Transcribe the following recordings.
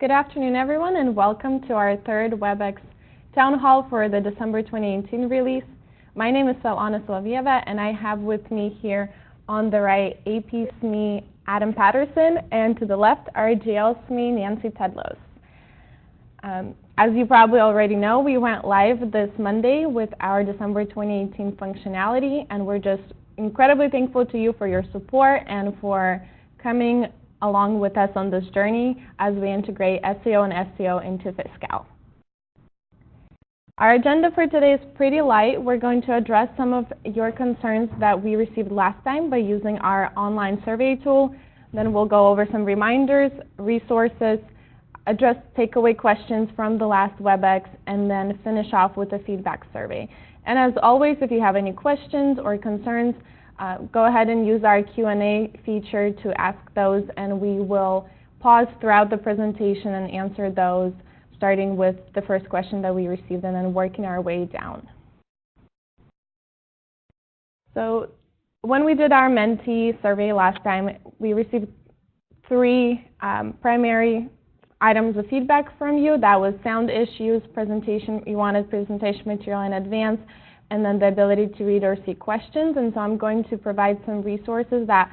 Good afternoon, everyone, and welcome to our third WebEx Town Hall for the December 2018 release. My name is Svetlana Solovieva, and I have with me here on the right AP SME Adam Patterson, and to the left our GL SME Nancy Tedlos. As you probably already know, we went live this Monday with our December 2018 functionality, and we're just incredibly thankful to you for your support and for coming along with us on this journey as we integrate SEO and SEO into Fiscal. Our agenda for today is pretty light. We're going to address some of your concerns that we received last time by using our online survey tool. Then we'll go over some reminders, resources, address takeaway questions from the last WebEx, and then finish off with a feedback survey. And as always, if you have any questions or concerns, go ahead and use our Q&A feature to ask those, and we will pause throughout the presentation and answer those, starting with the first question that we received and then working our way down. So when we did our mentee survey last time, we received three primary items of feedback from you. That was sound issues, presentation, you wanted presentation material in advance, and then the ability to read or see questions. And so I'm going to provide some resources that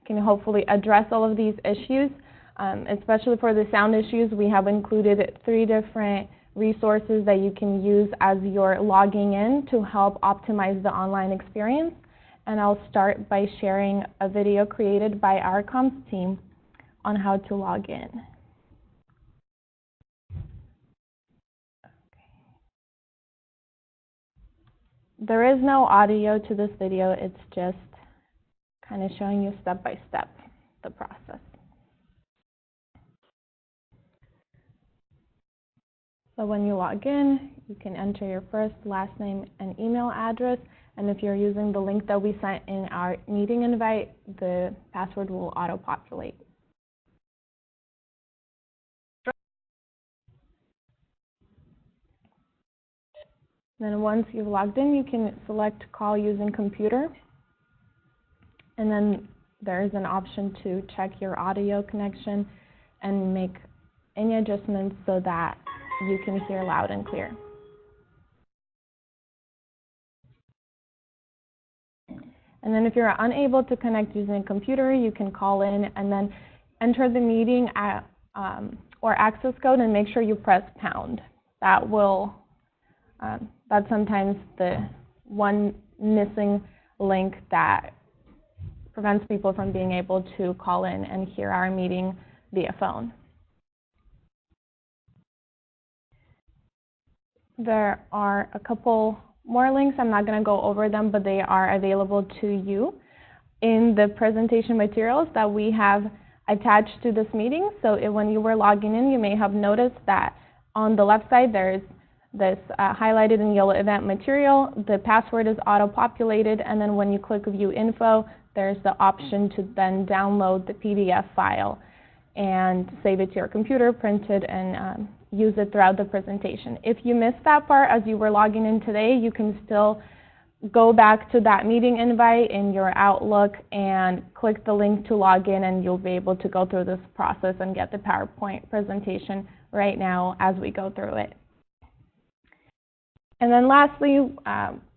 can hopefully address all of these issues. Especially for the sound issues, we have included 3 different resources that you can use as you're logging in to help optimize the online experience. And I'll start by sharing a video created by our comms team on how to log in. There is no audio to this video, it's just kind of showing you step by step the process. So when you log in, you can enter your first, last name, and email address, and if you're using the link that we sent in our meeting invite, the password will auto-populate. Then once you've logged in, you can select call using computer. And then there's an option to check your audio connection and make any adjustments so that you can hear loud and clear. And then if you're unable to connect using a computer, you can call in and then enter the meeting or access code and make sure you press pound. That will that's sometimes the one missing link that prevents people from being able to call in and hear our meeting via phone. There are a couple more links. I'm not going to go over them, but they are available to you in the presentation materials that we have attached to this meeting. So when you were logging in, you may have noticed that on the left side there's this highlighted in yellow event material. The password is auto-populated, and then when you click View Info, there's the option to then download the PDF file and save it to your computer, print it, and use it throughout the presentation. If you missed that part as you were logging in today, you can still go back to that meeting invite in your Outlook and click the link to log in, and you'll be able to go through this process and get the PowerPoint presentation right now as we go through it. And then lastly,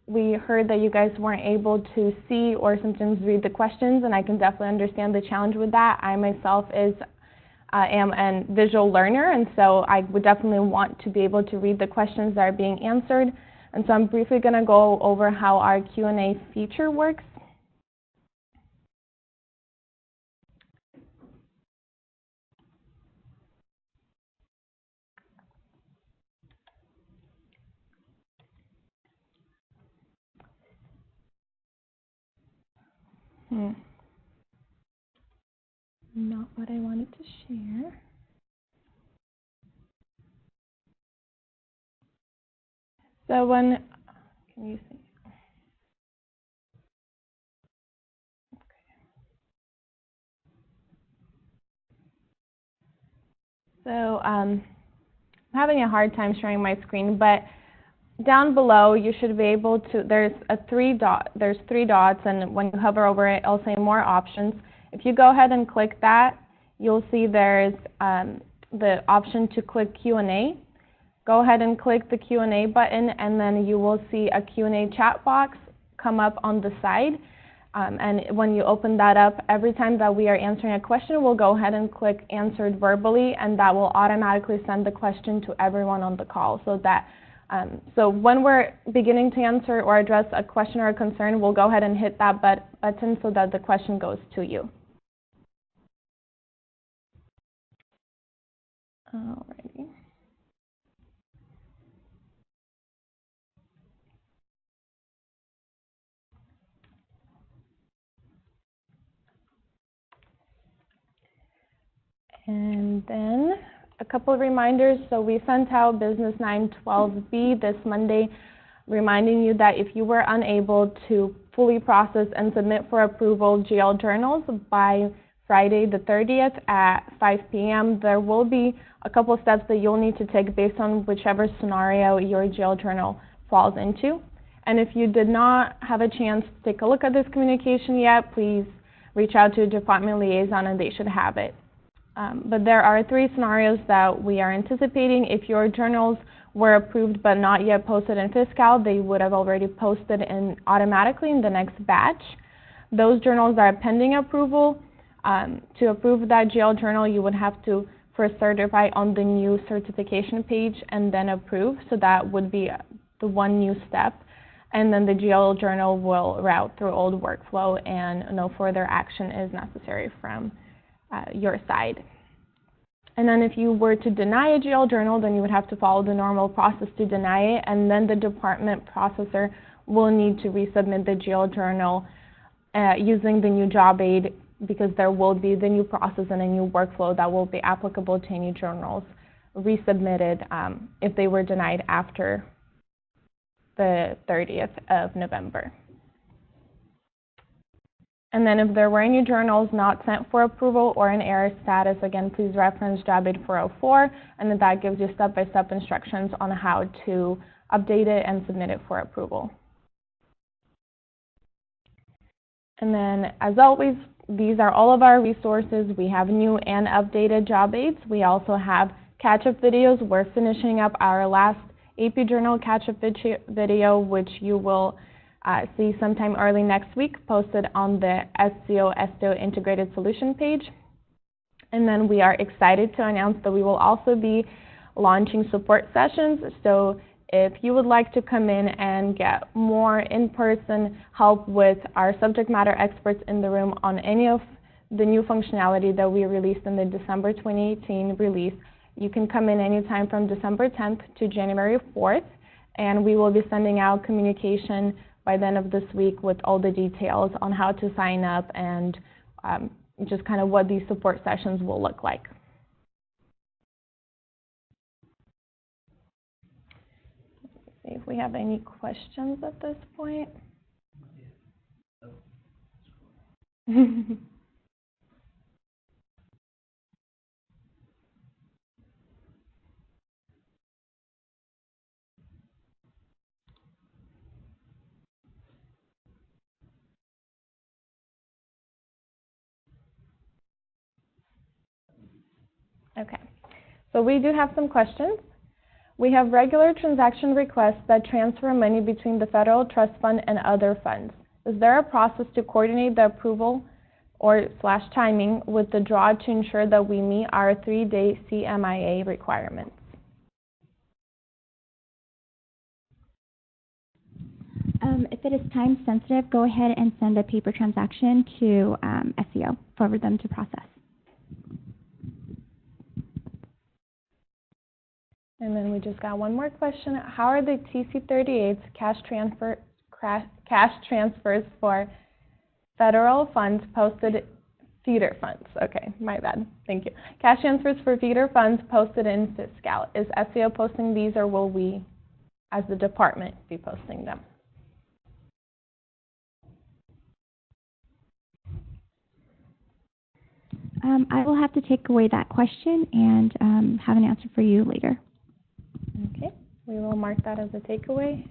we heard that you guys weren't able to see or sometimes read the questions, and I can definitely understand the challenge with that. I myself am a visual learner, and so I would definitely want to be able to read the questions that are being answered. And so I'm briefly going to go over how our Q&A feature works. Not what I wanted to share. So can you see? Okay. So I'm having a hard time sharing my screen, but down below you should be able to, there's 3 dots, and when you hover over it, it'll say more options. If you go ahead and click that, you'll see there's the option to click Q&A. Go ahead and click the Q&A button, and then you will see a Q&A chat box come up on the side. And when you open that up, every time that we are answering a question, we'll go ahead and click Answered Verbally, and that will automatically send the question to everyone on the call. So when we're beginning to answer or address a question or a concern, we'll go ahead and hit that button so that the question goes to you. Alrighty. And then a couple of reminders. So we sent out Business 912B this Monday, reminding you that if you were unable to fully process and submit for approval GL journals by Friday the 30th at 5 p.m., there will be a couple of steps that you'll need to take based on whichever scenario your GL journal falls into. And if you did not have a chance to take a look at this communication yet, please reach out to a department liaison and they should have it. But there are 3 scenarios that we are anticipating. If your journals were approved but not yet posted in Fiscal, they would have already posted automatically in the next batch. Those journals are pending approval. To approve that GL journal, you would have to first certify on the new certification page and then approve. So that would be the one new step. And then the GL journal will route through old workflow and no further action is necessary from your side. And then if you were to deny a GL journal, then you would have to follow the normal process to deny it, and then the department processor will need to resubmit the GL journal using the new job aid, because there will be the new process and a new workflow that will be applicable to any journals resubmitted if they were denied after the 30th of November. And then if there were any journals not sent for approval or in error status, again, please reference Job Aid 404, and then that gives you step-by-step instructions on how to update it and submit it for approval. And then, as always, these are all of our resources. We have new and updated job aids. We also have catch-up videos. We're finishing up our last AP Journal catch-up video, which you will see sometime early next week, posted on the SCO Integrated Solution page. And then we are excited to announce that we will also be launching support sessions. So if you would like to come in and get more in-person help with our subject matter experts in the room on any of the new functionality that we released in the December 2018 release, you can come in anytime from December 10th to January 4th, and we will be sending out communication by the end of this week with all the details on how to sign up and just kind of what these support sessions will look like. Let's see if we have any questions at this point. Okay, so we do have some questions. We have regular transaction requests that transfer money between the federal trust fund and other funds. Is there a process to coordinate the approval or / timing with the draw to ensure that we meet our 3-day CMIA requirements? If it is time sensitive, go ahead and send a paper transaction to SEO for them to process. And then we just got one more question. How are the TC38's cash transfers for federal funds posted, feeder funds? Okay, my bad. Thank you. Cash transfers for feeder funds posted in Fiscal. Is SEO posting these, or will we, as the department, be posting them? I will have to take away that question and have an answer for you later. Okay, we will mark that as a takeaway.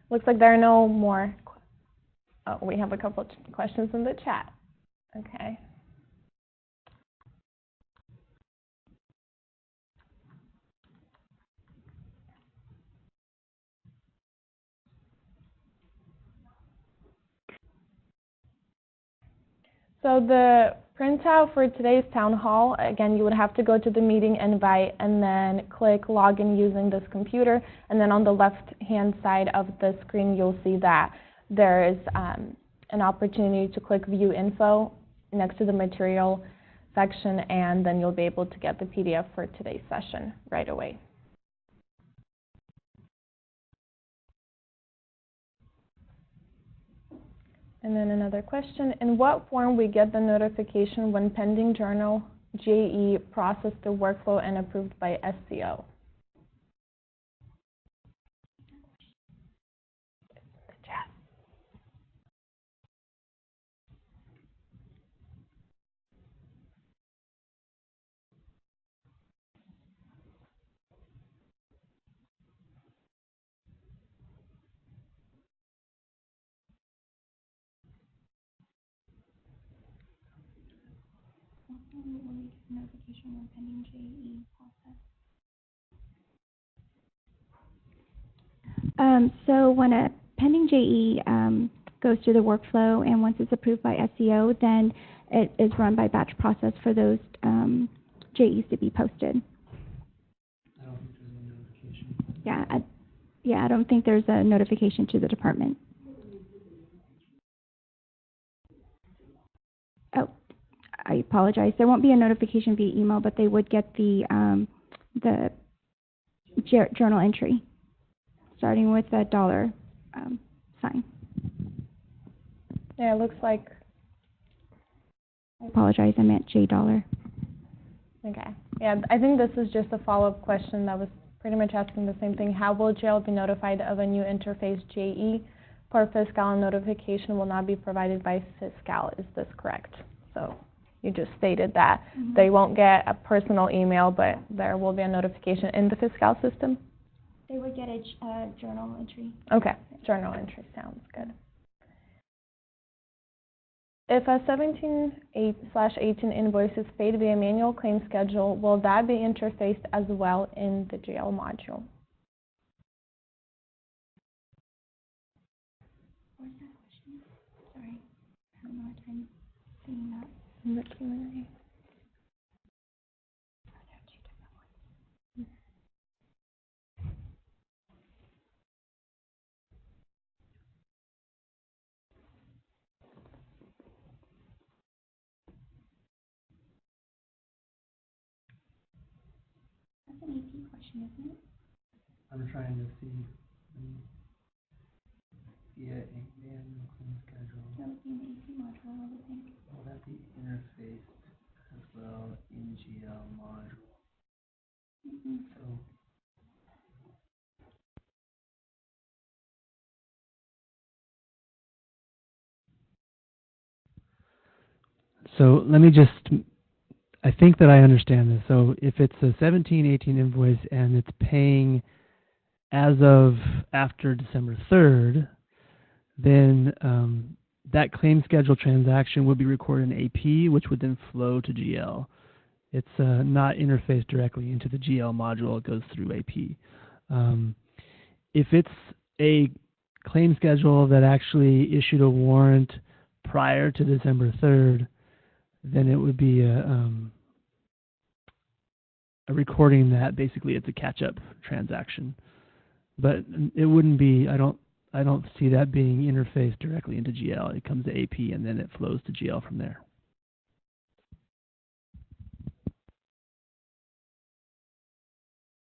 Looks like there are no more. Oh, we have a couple of questions in the chat. Okay. So the printout for today's town hall, again, you would have to go to the meeting invite and then click login using this computer. And then on the left-hand side of the screen, you'll see that there is an opportunity to click View Info next to the material section, and then you'll be able to get the PDF for today's session right away. And then another question, in what form we get the notification when pending journal JE processed through workflow and approved by SCO? Notification when pending JE process. So when a pending JE goes through the workflow and once it's approved by SEO, then it is run by batch process for those JEs to be posted. I don't think there's a notification. I don't think there's a notification to the department. Oh, I apologize. There won't be a notification via email, but they would get the journal entry, starting with a dollar sign. Yeah, it looks like. I apologize. I meant $J. Okay. Yeah, I think this is just a follow-up question that was pretty much asking the same thing. How will jail be notified of a new interface JE? For Fiscal, notification will not be provided by Fiscal. Is this correct? So you just stated that they won't get a personal email, but there will be a notification in the Fiscal system? They would get a journal entry. Okay, journal entry sounds good. If a 17/18 invoice is paid via manual claim schedule, will that be interfaced as well in the GL module? What was that question? Sorry, I don't know what I'm seeing that. In the Q&A. That's an AP question, isn't it? I'm trying to see via a manual claim schedule. That would be in the AP module, I would think. Will that be interfaced as well in GL module? So let me just, I think that I understand this. So if it's a 17/18 invoice and it's paying as of after December 3rd, then that claim schedule transaction would be recorded in AP, which would then flow to GL. It's not interfaced directly into the GL module. It goes through AP. If it's a claim schedule that actually issued a warrant prior to December 3rd, then it would be a recording that basically it's a catch-up transaction. But it wouldn't be, I don't see that being interfaced directly into GL. It comes to AP and then it flows to GL from there.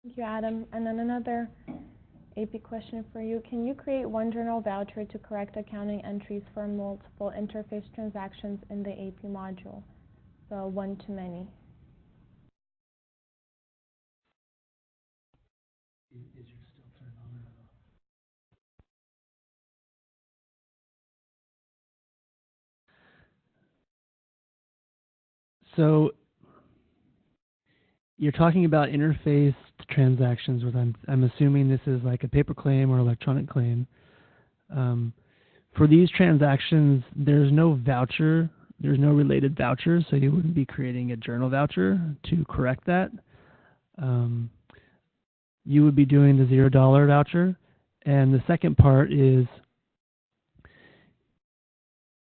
Thank you, Adam. And then another AP question for you. Can you create one journal voucher to correct accounting entries for multiple interface transactions in the AP module? So one-to-many. Is your still turned on or not? So you're talking about interfaced transactions with, I'm assuming this is like a paper claim or electronic claim. For these transactions, there's no voucher, there's no related voucher, so you wouldn't be creating a journal voucher to correct that. You would be doing the $0 voucher. And the second part is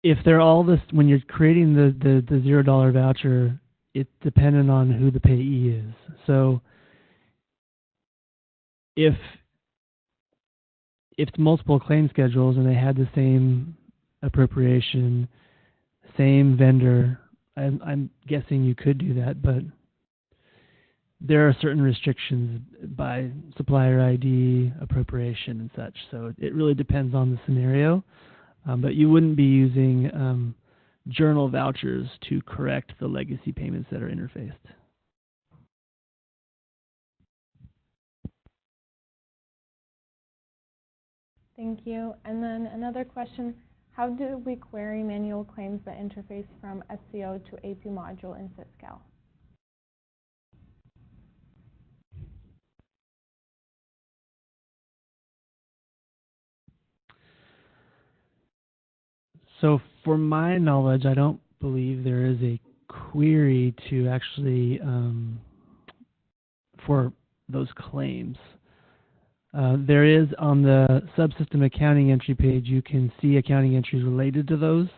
if they're all this, when you're creating the $0 voucher, it's dependent on who the payee is. So if it's multiple claim schedules and they had the same appropriation, same vendor, I'm guessing you could do that, but there are certain restrictions by supplier ID, appropriation, and such. So it really depends on the scenario. But you wouldn't be using journal vouchers to correct the legacy payments that are interfaced. Thank you. And then another question, how do we query manual claims that interface from SCO to AP module in Fiscal? So for my knowledge, I don't believe there is a query to actually for those claims. There is on the subsystem accounting entry page, you can see accounting entries related to those,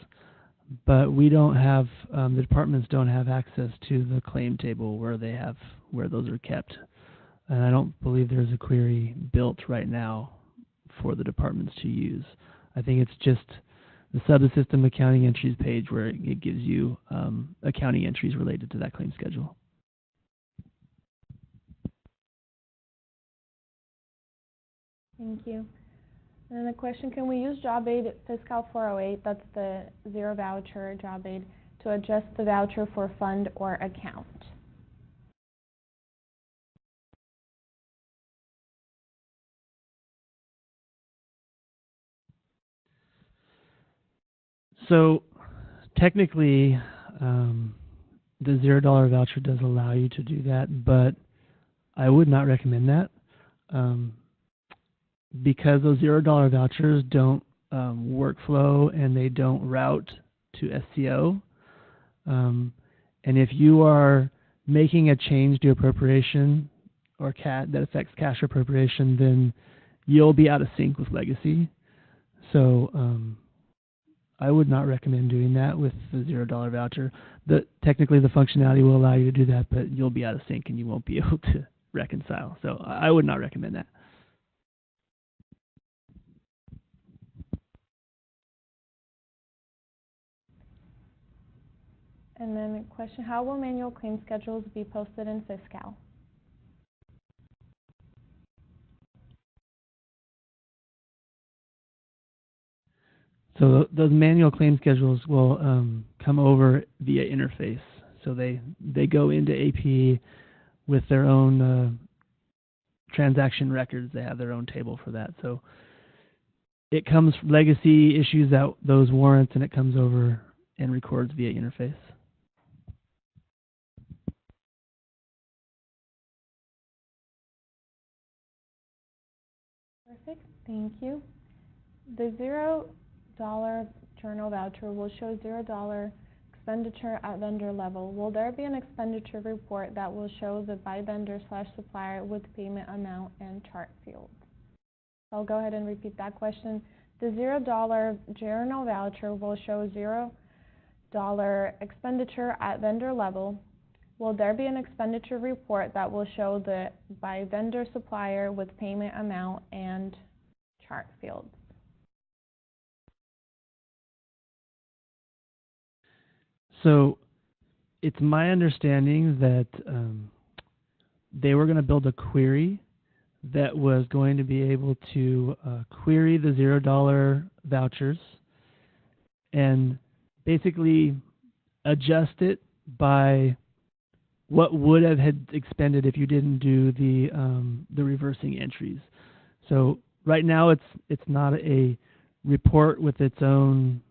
but we don't have, the departments don't have access to the claim table where those are kept. And I don't believe there's a query built right now for the departments to use. I think it's just the subsystem accounting entries page where it gives you accounting entries related to that claim schedule. Thank you. And then the question, can we use job aid Fiscal 408, that's the zero voucher job aid, to adjust the voucher for fund or account? So technically, the $0 voucher does allow you to do that, but I would not recommend that because those $0 vouchers don't workflow and they don't route to SCO. And if you are making a change to appropriation or that affects cash appropriation, then you'll be out of sync with legacy. So I would not recommend doing that with the $0 voucher. Technically, the functionality will allow you to do that, but you'll be out of sync and you won't be able to reconcile. So I would not recommend that. And then a question, how will manual claim schedules be posted in Fiscal? So those manual claim schedules will come over via interface. So they go into AP with their own transaction records. They have their own table for that. So it comes legacy issues out those warrants, and it comes over and records via interface. Perfect, thank you. The $0 journal voucher will show $0 expenditure at vendor level. Will there be an expenditure report that will show the by vendor/supplier with payment amount and chart fields? I'll go ahead and repeat that question. The $0 journal voucher will show $0 expenditure at vendor level. Will there be an expenditure report that will show the by vendor supplier with payment amount and chart fields? So it's my understanding that they were going to build a query that was going to be able to query the $0 vouchers and basically adjust it by what would have had expended if you didn't do the reversing entries. So right now it's not a report with its own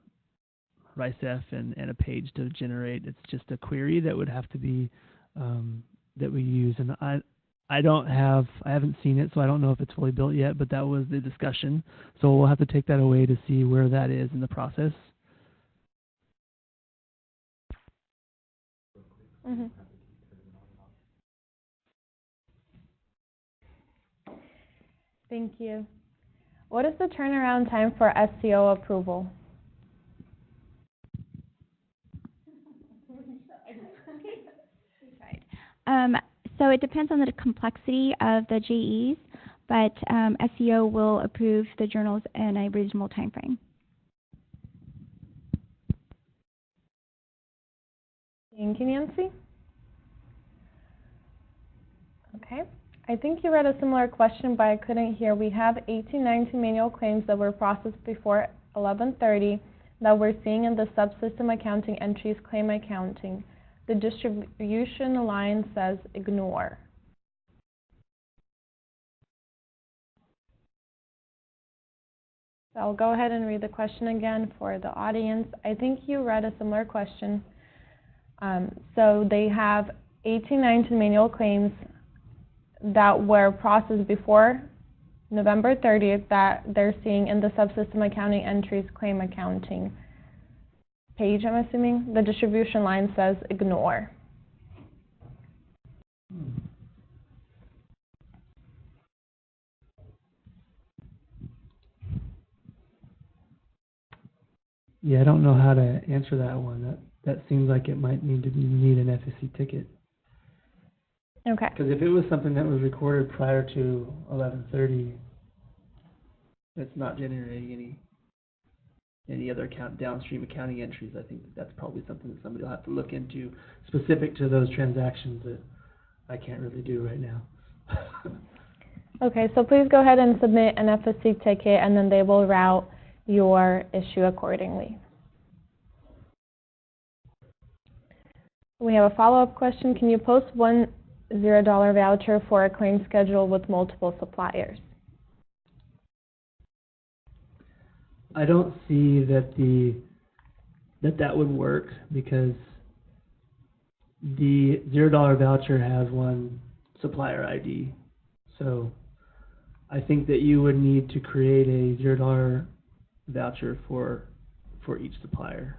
RICEF and a page to generate. It's just a query that would have to be that we use. And I haven't seen it, so I don't know if it's fully built yet, but that was the discussion. So we'll have to take that away to see where that is in the process. Mm-hmm. Thank you. What is the turnaround time for SCO approval? So it depends on the complexity of the JEs, but SEO will approve the journals in a reasonable time frame. Thank you, Nancy. Okay. I think you read a similar question, but I couldn't hear. We have 1819 manual claims that were processed before 11:30 that we're seeing in the subsystem accounting entries claim accounting. The distribution line says ignore. So I'll go ahead and read the question again for the audience. I think you read a similar question. So they have 1819 manual claims that were processed before November 30th that they're seeing in the subsystem accounting entries claim accounting page, I'm assuming. The distribution line says ignore. Yeah, I don't know how to answer that one. That seems like it might need an FSC ticket. Okay. Because if it was something that was recorded prior to 11:30, it's not generating any other downstream accounting entries. I think that's probably something that somebody will have to look into specific to those transactions that I can't really do right now. Okay, so please go ahead and submit an FSC ticket, and then they will route your issue accordingly. We have a follow-up question. Can you post one $0 voucher for a claim schedule with multiple suppliers? I don't see that would work because the $0 voucher has one supplier ID. So I think that you would need to create a $0 voucher for each supplier.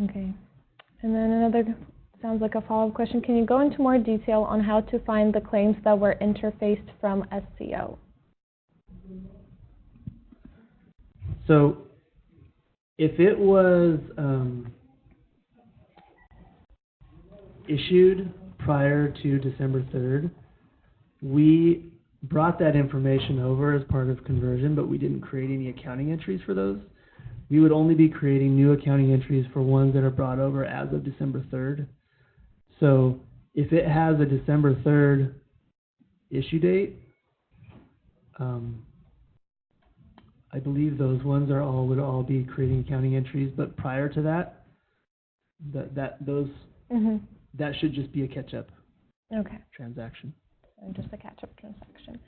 Okay. And then another, sounds like a follow-up question. Can you go into more detail on how to find the claims that were interfaced from SCO? So if it was issued prior to December 3rd, we brought that information over as part of conversion, but we didn't create any accounting entries for those. We would only be creating new accounting entries for ones that are brought over as of December 3rd. So if it has a December 3rd issue date, I believe those ones would all be creating accounting entries, but prior to that, that should just be a catch-up transaction. Just a catch-up transaction.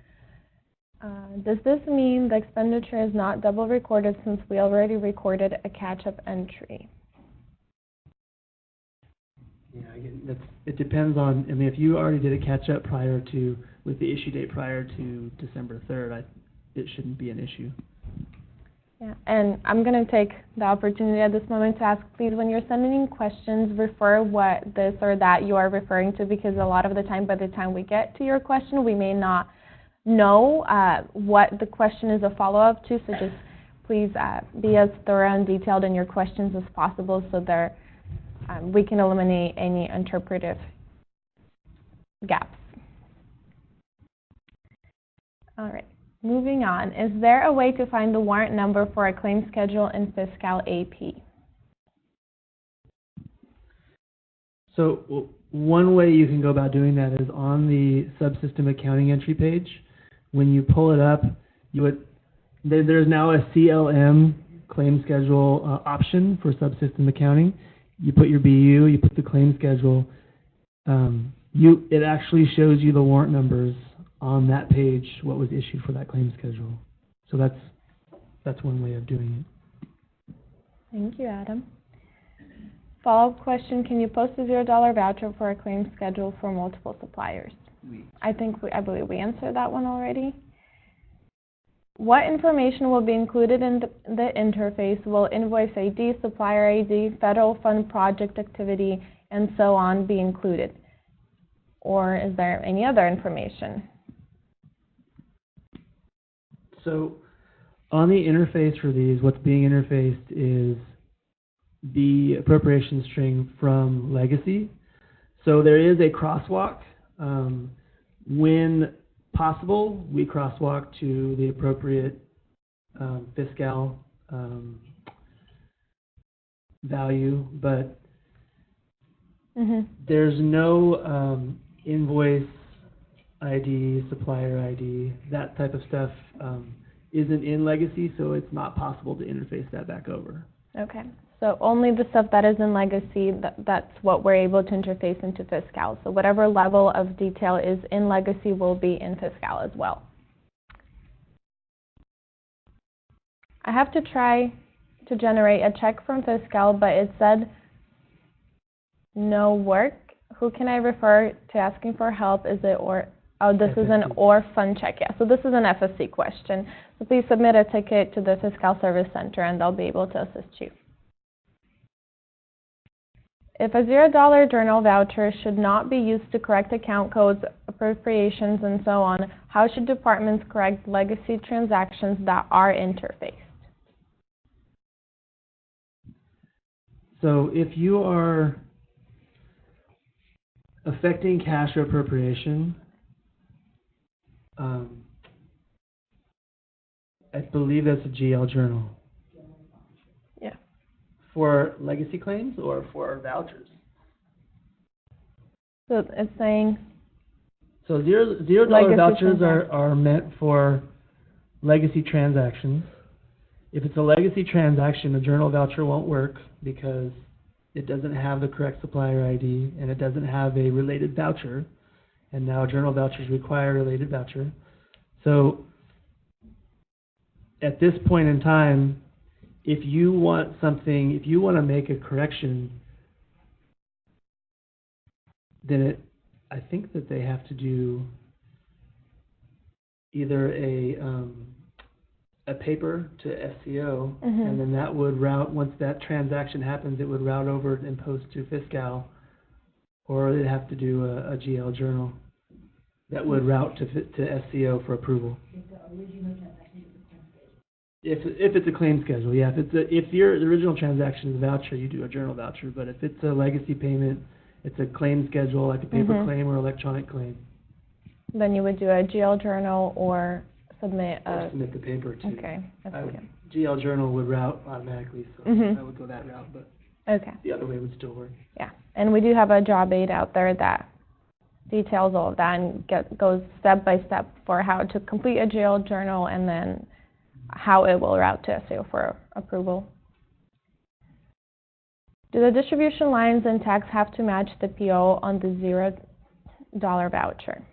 Does this mean the expenditure is not double recorded since we already recorded a catch-up entry? Yeah, again, it depends on. I mean, if you already did a catch-up with the issue date prior to December 3rd, it shouldn't be an issue. Yeah, and I'm going to take the opportunity at this moment to ask, please, when you're sending in questions, refer what this or that you are referring to, because a lot of the time, by the time we get to your question, we may not know what the question is a follow-up to, so just please be as thorough and detailed in your questions as possible so that we can eliminate any interpretive gaps. All right. Moving on, is there a way to find the warrant number for a claim schedule in Fiscal AP? So one way you can go about doing that is on the subsystem accounting entry page. When you pull it up, there's now a CLM claim schedule option for subsystem accounting. You put your BU, you put the claim schedule. It actually shows you the warrant numbers on that page, what was issued for that claim schedule. So that's one way of doing it. Thank you, Adam. Follow-up question, can you post a $0 voucher for a claim schedule for multiple suppliers? I believe we answered that one already. What information will be included in the interface? Will invoice ID, supplier ID, federal fund project activity, and so on be included? Or is there any other information? So on the interface for these, what's being interfaced is the appropriation string from legacy. So there is a crosswalk. When possible, we crosswalk to the appropriate Fiscal value, but there's no invoice ID, supplier ID, that type of stuff isn't in legacy, so it's not possible to interface that back over. Okay. So only the stuff that is in legacy, that's what we're able to interface into Fiscal. So whatever level of detail is in legacy will be in Fiscal as well. I have to try to generate a check from Fiscal, but it said no work. Who can I refer to asking for help? Is it or? Oh, this is an or fund check. Yeah, so this is an FSC question. So please submit a ticket to the Fiscal Service Center and they'll be able to assist you. If a $0 journal voucher should not be used to correct account codes, appropriations, and so on, how should departments correct legacy transactions that are interfaced? So if you are affecting cash or appropriation, I believe that's a GL journal. Yeah. For legacy claims or for vouchers? So it's saying... So $0 vouchers are meant for legacy transactions. If it's a legacy transaction, a journal voucher won't work because it doesn't have the correct supplier ID and it doesn't have a related voucher. And now journal vouchers require a related voucher. So at this point in time, if you want something, if you want to make a correction, then I think that they have to do either a paper to SCO, and then that would route, once that transaction happens, it would route over and post to Fiscal, or they'd have to do a GL journal that would route to SCO for approval. If it's a claim schedule, yeah. If the original transaction is a voucher, you do a journal voucher. But if it's a legacy payment, it's a claim schedule, like a paper claim or electronic claim. Then you would do a GL journal or submit the paper too. Okay. GL journal would route automatically, so I would go that route. But the other way would still work. Yeah, and we do have a job aid out there that details all of that and goes step by step for how to complete a GL journal and then how it will route to SAO for approval. Do the distribution lines and tags have to match the PO on the $0 voucher?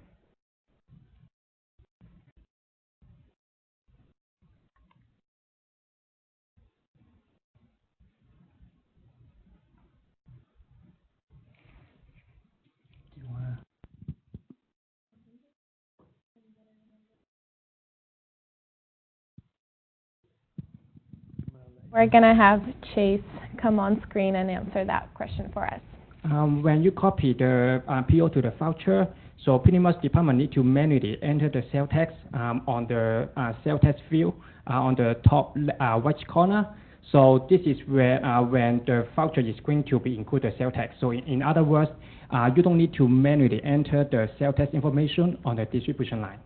We're going to have Chase come on screen and answer that question for us. When you copy the PO to the voucher, so pretty much department need to manually enter the sales tax on the sales tax field on the top right corner. So this is where when the voucher is going to be included sales tax. So in other words, you don't need to manually enter the sales tax information on the distribution line.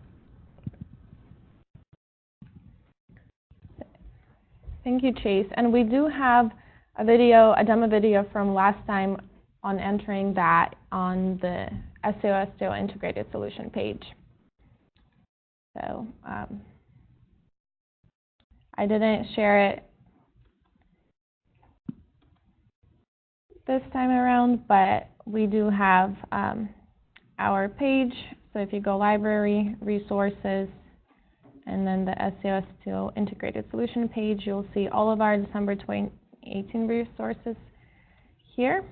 Thank you, Chase. And we do have a video, a demo video from last time on entering that on the SAO Integrated Solution page. So I didn't share it this time around, but we do have our page. So if you go Library, Resources, and then the SAO Integrated Solution page, you'll see all of our December 2018 resources here.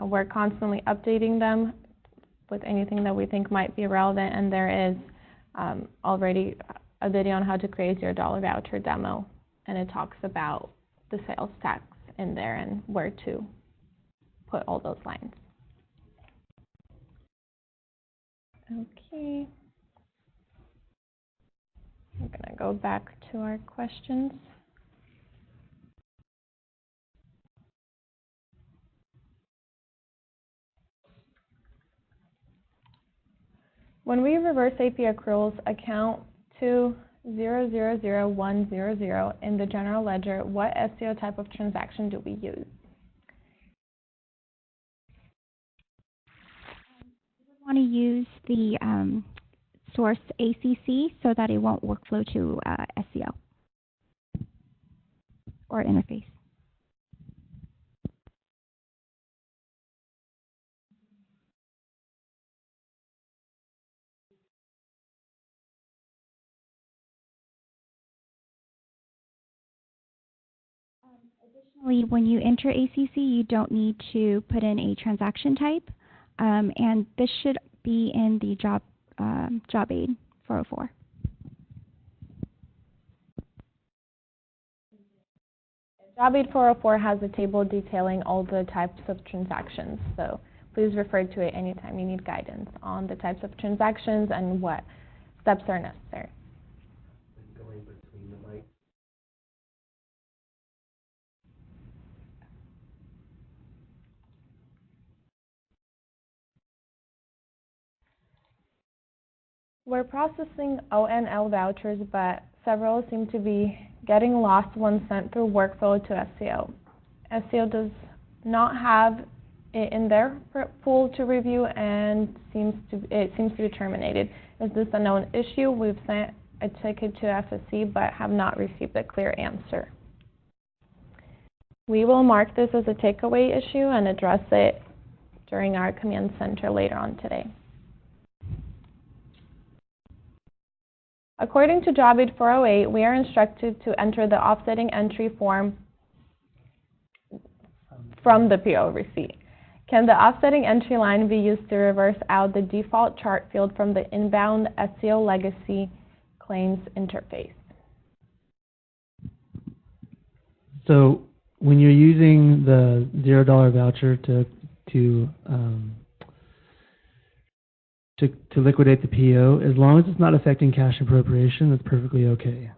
We're constantly updating them with anything that we think might be relevant, and there is already a video on how to create your $0 voucher demo, and it talks about the sales tax in there and where to put all those lines. Okay. We're going to go back to our questions. When we reverse AP accruals, account 2000100 in the general ledger, what SCO type of transaction do we use? We want to use the source ACC so that it won't workflow to SCO or interface. Additionally, when you enter ACC, you don't need to put in a transaction type, and this should be in the job aid 404. Job aid 404 has a table detailing all the types of transactions, so please refer to it anytime you need guidance on the types of transactions and what steps are necessary. Going between the mic. We're processing ONL vouchers, but several seem to be getting lost when sent through workflow to SCO. SCO does not have it in their pool to review and it seems to be terminated. Is this a known issue? We've sent a ticket to FSC but have not received a clear answer. We will mark this as a takeaway issue and address it during our command center later on today. According to Job Aid 408, we are instructed to enter the offsetting entry form from the PO receipt. Can the offsetting entry line be used to reverse out the default chart field from the inbound SCO legacy claims interface? So when you're using the $0 voucher to liquidate the PO, as long as it's not affecting cash appropriation, that's perfectly okay.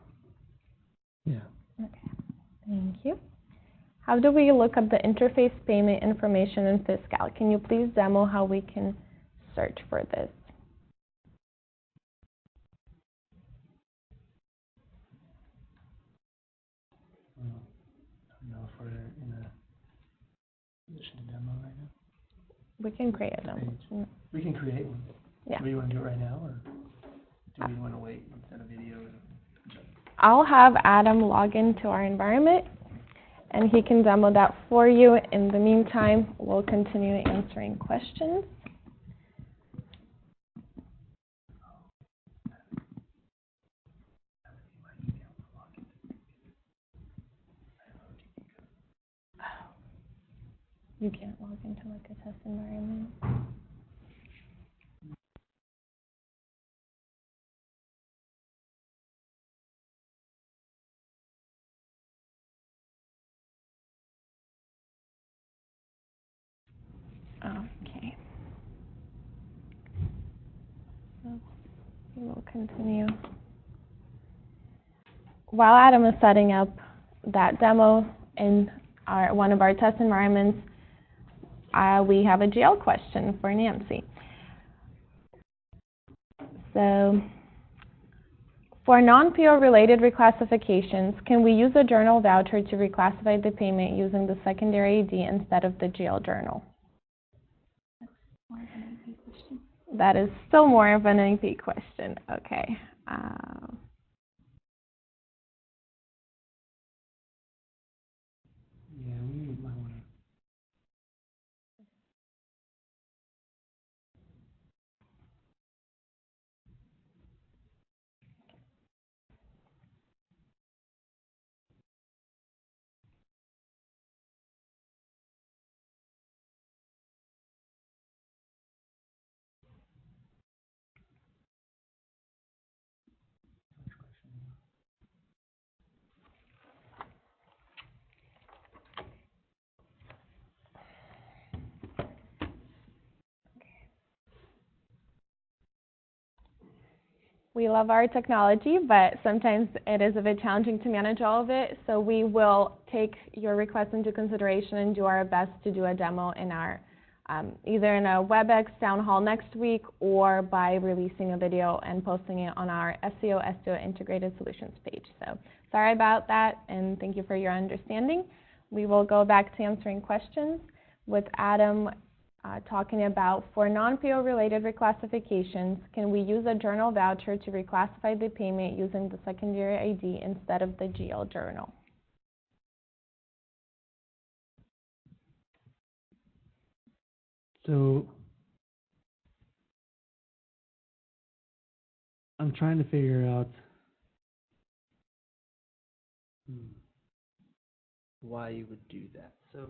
Yeah. Okay, thank you. How do we look up the interface payment information in Fiscal? Can you please demo how we can search for this? I don't know if we're in a position to demo right now. We can create a demo. We can create one. Yeah. Do we want to do it right now, or do we want to wait instead of video? I'll have Adam log into our environment, and he can demo that for you. In the meantime, we'll continue answering questions. You can't log into like a test environment. Okay. So we will continue. While Adam is setting up that demo in one of our test environments, we have a GL question for Nancy. So, for non-PO related reclassifications, can we use a journal voucher to reclassify the payment using the secondary AD instead of the GL journal? That is still more of an AP question. Okay. Yeah, we might want to. We love our technology, but sometimes it is a bit challenging to manage all of it, so we will take your request into consideration and do our best to do a demo in our either in a WebEx town hall next week or by releasing a video and posting it on our SEO Integrated Solutions page. So sorry about that, and thank you for your understanding. We will go back to answering questions with Adam talking about, for non-PO related reclassifications, can we use a journal voucher to reclassify the payment using the secondary ID instead of the GL journal? So I'm trying to figure out why you would do that. So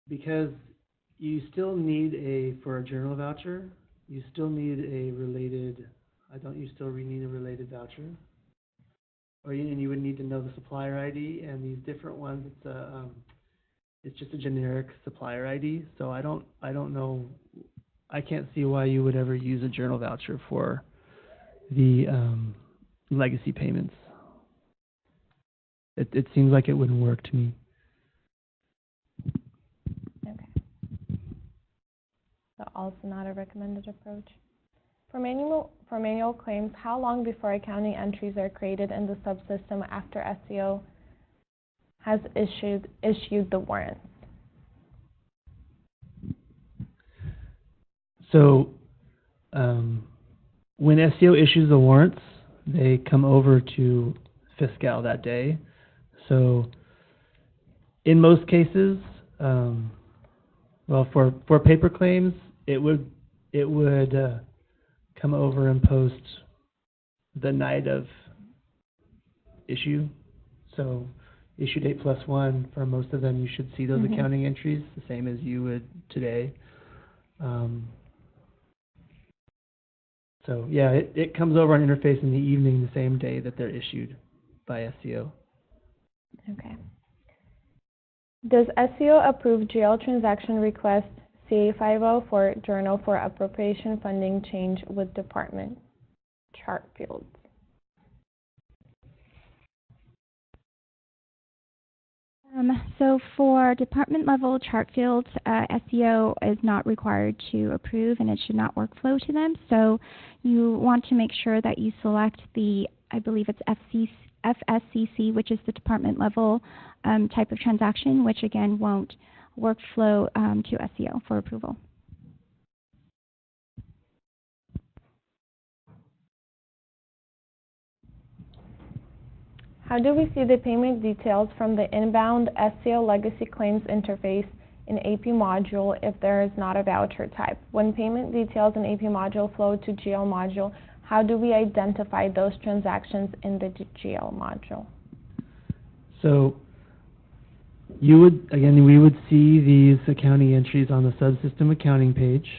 because you still need for a journal voucher, you still need a related, don't you still need a related voucher? And you would need to know the supplier ID, and these different ones, it's just a generic supplier ID. So I don't know, I can't see why you would ever use a journal voucher for the legacy payments. It seems like it wouldn't work to me. So also not a recommended approach. For manual claims, how long before accounting entries are created in the subsystem after SEO has issued the warrants? So when SEO issues the warrants, they come over to Fiscal that day. So in most cases, well, for paper claims, it would come over and post the night of issue. So issue date +1, for most of them, you should see those accounting entries the same as you would today. So yeah, it comes over on interface in the evening the same day that they're issued by SEO. Okay. Does SEO approve GL transaction request CA50 for journal for appropriation funding change with department chart fields? So for department level chart fields, SEO is not required to approve, and it should not workflow to them. So you want to make sure that you select the, I believe it's FSCC, which is the department level type of transaction, which again won't workflow to SEO for approval. How do we see the payment details from the inbound SEO legacy claims interface in AP module if there is not a voucher type? When payment details in AP module flow to GL module, how do we identify those transactions in the GL module? So we would see these accounting entries on the subsystem accounting page.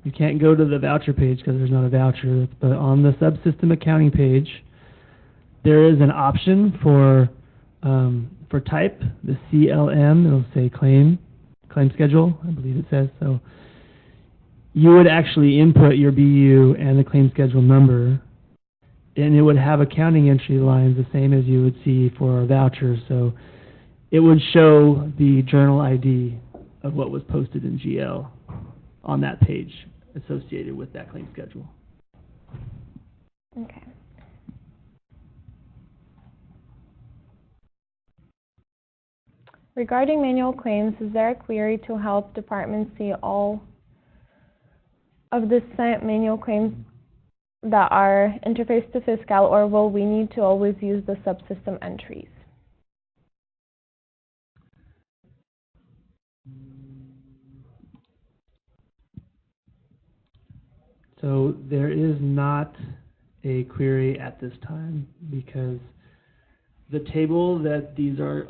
You can't go to the voucher page because there's not a voucher, but on the subsystem accounting page, there is an option for type, the CLM. It'll say claim schedule, I believe it says. So you would actually input your BU and the claim schedule number, and it would have accounting entry lines the same as you would see for a voucher. So it would show the journal ID of what was posted in GL on that page associated with that claim schedule. Okay. Regarding manual claims, is there a query to help departments see all of the sent manual claims that are interfaced to Fiscal, or will we need to always use the subsystem entries? So there is not a query at this time because the table that these are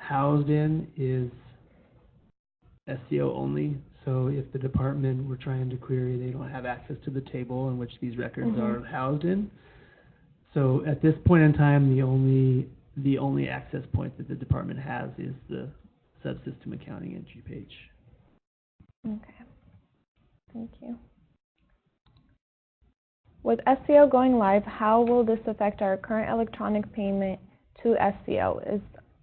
housed in is SEO only. So if the department were trying to query, they don't have access to the table in which these records are housed in. So at this point in time, the only access point that the department has is the subsystem accounting entry page. Okay. Thank you. With SEO going live, how will this affect our current electronic payment to SEO?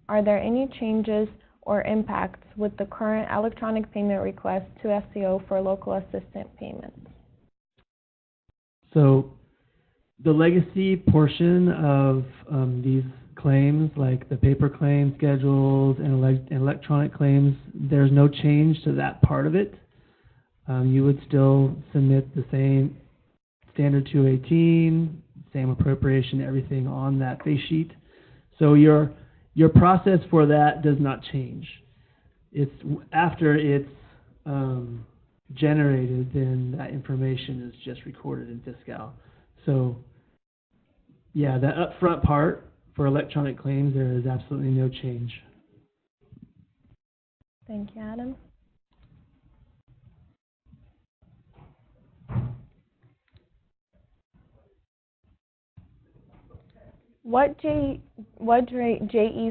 Are there any changes or impacts with the current electronic payment request to SCO for local assistant payments? So the legacy portion of these claims, like the paper claim schedules and electronic claims, there's no change to that part of it. You would still submit the same standard 218, same appropriation, everything on that face sheet. So your process for that does not change. It's after it's generated, then that information is just recorded in Fiscal. So yeah, that upfront part for electronic claims, there is absolutely no change. Thank you, Adam. What JE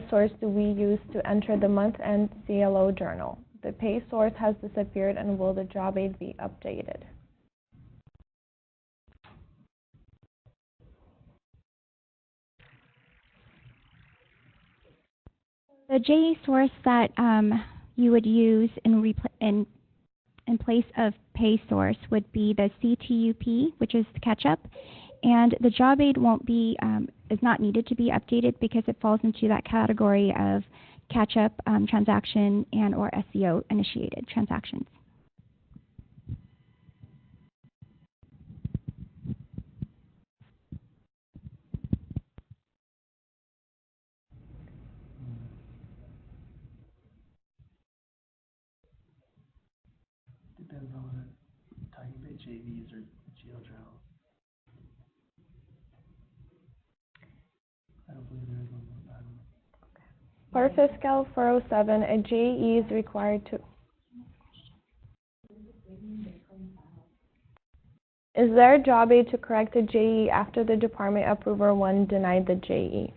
source do we use to enter the month-end CLO journal? The pay source has disappeared, and will the job aid be updated? The JE source that you would use in place of pay source would be the CTUP, which is the catch-up, and the job aid won't be is not needed to be updated because it falls into that category of catch-up transaction and or SEO initiated transactions. Depends on whether talking about JVs or GL journals. I don't believe there is one. For Fiscal 407, a JE is required to... Is there a job aid to correct a JE after the Department Approver 1 denied the JE?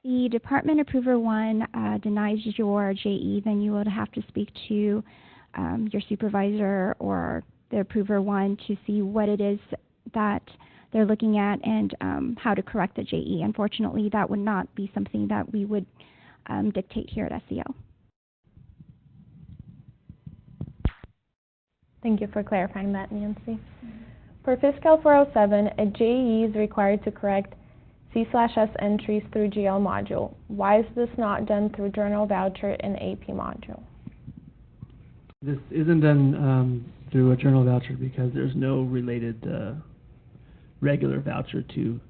The Department Approver 1 denies your JE, then you would have to speak to your supervisor or the Approver 1 to see what it is that they're looking at and how to correct the JE. Unfortunately, that would not be something that we would dictate here at SEO. Thank you for clarifying that, Nancy. For Fiscal 407, a JE is required to correct C/S entries through GL module. Why is this not done through Journal Voucher and AP module? This isn't done through a Journal Voucher because there's no related regular voucher to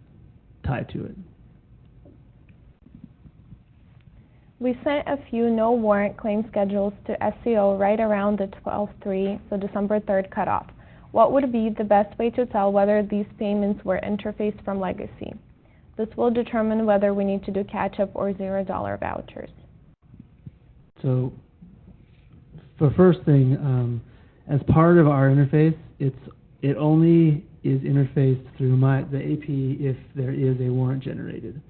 tie to it. We sent a few no warrant claim schedules to SCO right around the 12/3, so December 3rd cutoff. What would be the best way to tell whether these payments were interfaced from legacy? This will determine whether we need to do catch-up or $0 vouchers. So, the first thing, as part of our interface, it only is interfaced through the AP if there is a warrant generated.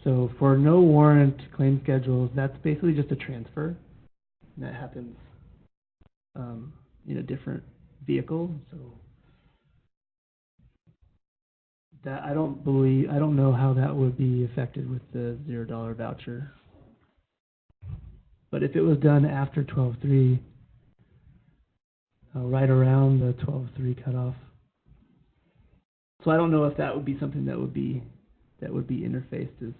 So for no warrant claim schedules, that's basically just a transfer, and that happens in a different vehicle. So that I don't know how that would be affected with the $0 voucher. But if it was done after 12/3, right around the 12/3 cutoff, so I don't know if that would be something that would be interfaced as.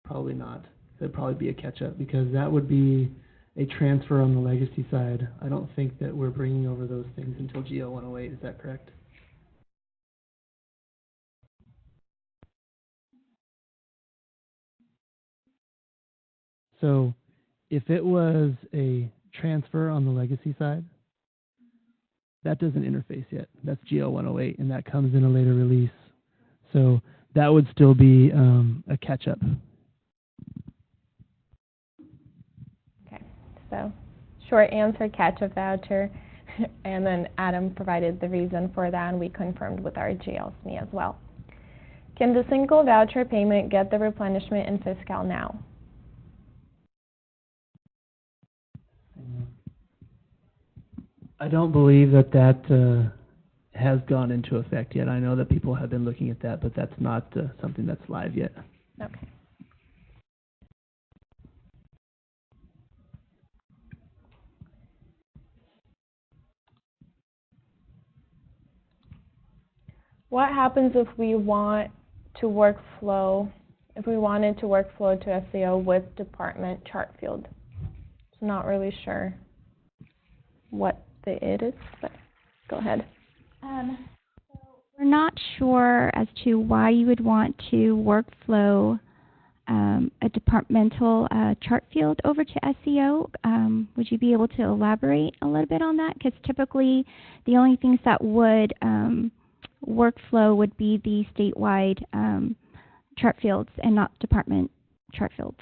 Probably not. It'd probably be a catch-up because that would be a transfer on the legacy side. I don't think that we're bringing over those things until GL 108. Is that correct? So if it was a transfer on the legacy side, that doesn't interface yet. That's GL 108, and that comes in a later release. So that would still be a catch-up. Okay, so short answer, catch-up voucher, and then Adam provided the reason for that, and we confirmed with our GL-SME as well. Can the single voucher payment get the replenishment in Fiscal now? I don't believe that has gone into effect yet. I know that people have been looking at that, but that's not something that's live yet. Okay. What happens if we want to workflow, if we wanted to workflow to SEO with department chart field? So not really sure what the it is, but go ahead. We're not sure as to why you would want to workflow a departmental chart field over to SEO. Would you be able to elaborate a little bit on that? Because typically the only things that would workflow would be the statewide chart fields and not department chart fields.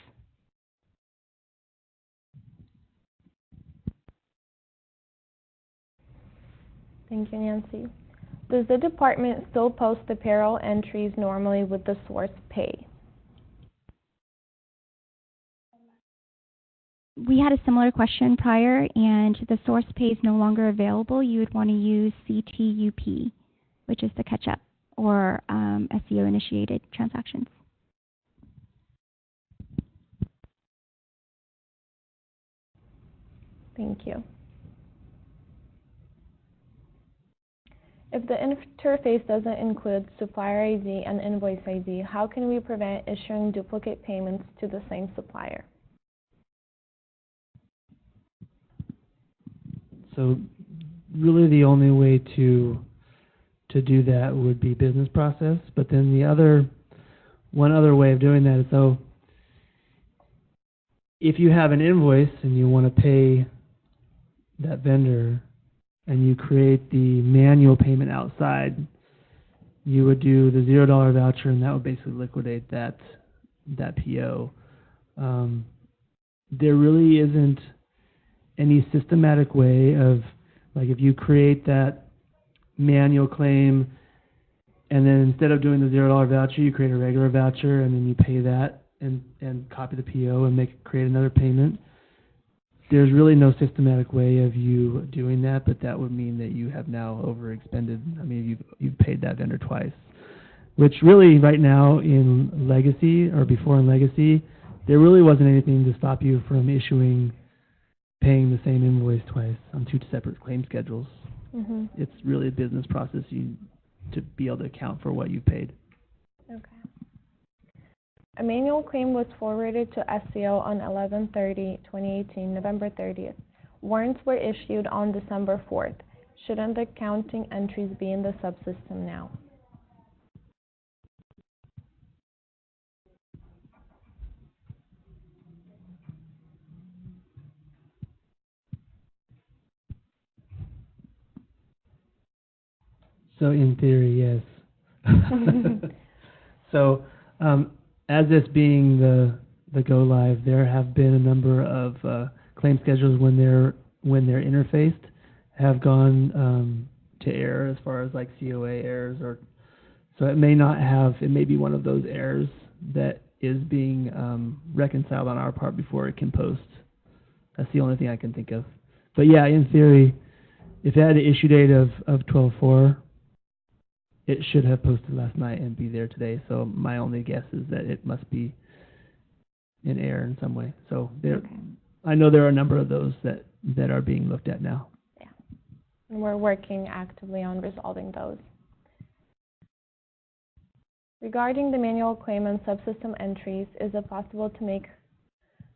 Thank you, Nancy. Does the department still post the payroll entries normally with the source pay? We had a similar question prior, and the source pay is no longer available. You would want to use CTUP, which is the catch-up, or SEO-initiated transactions. Thank you. If the interface doesn't include supplier ID and invoice ID, how can we prevent issuing duplicate payments to the same supplier? So really the only way to do that would be business process, but then one other way of doing that is, so if you have an invoice and you want to pay that vendor and you create the manual payment outside, you would do the $0 voucher, and that would basically liquidate that PO. There really isn't any systematic way of, like, if you create that manual claim and then instead of doing the $0 voucher, you create a regular voucher and then you pay that and copy the PO and create another payment. There's really no systematic way of you doing that, but that would mean that you have now overexpended. I mean, you've paid that vendor twice, which really right now in Legacy, or before in Legacy, there really wasn't anything to stop you from paying the same invoice twice on two separate claim schedules. Mm-hmm. It's really a business process to be able to account for what you paid. Okay. A manual claim was forwarded to SEO on 11/30/2018, November 30th. Warrants were issued on December 4th. Shouldn't the accounting entries be in the subsystem now? So in theory, yes. So as this being the go live, there have been a number of claim schedules when they're interfaced have gone to error as far as like COA errors, or so it may be one of those errors that is being reconciled on our part before it can post. That's the only thing I can think of. But yeah, in theory, if it had an issue date of 12/4, it should have posted last night and be there today. So my only guess is that it must be in error in some way. So I know there are a number of those that are being looked at now. Yeah, and we're working actively on resolving those. Regarding the manual claim and subsystem entries, is it possible to make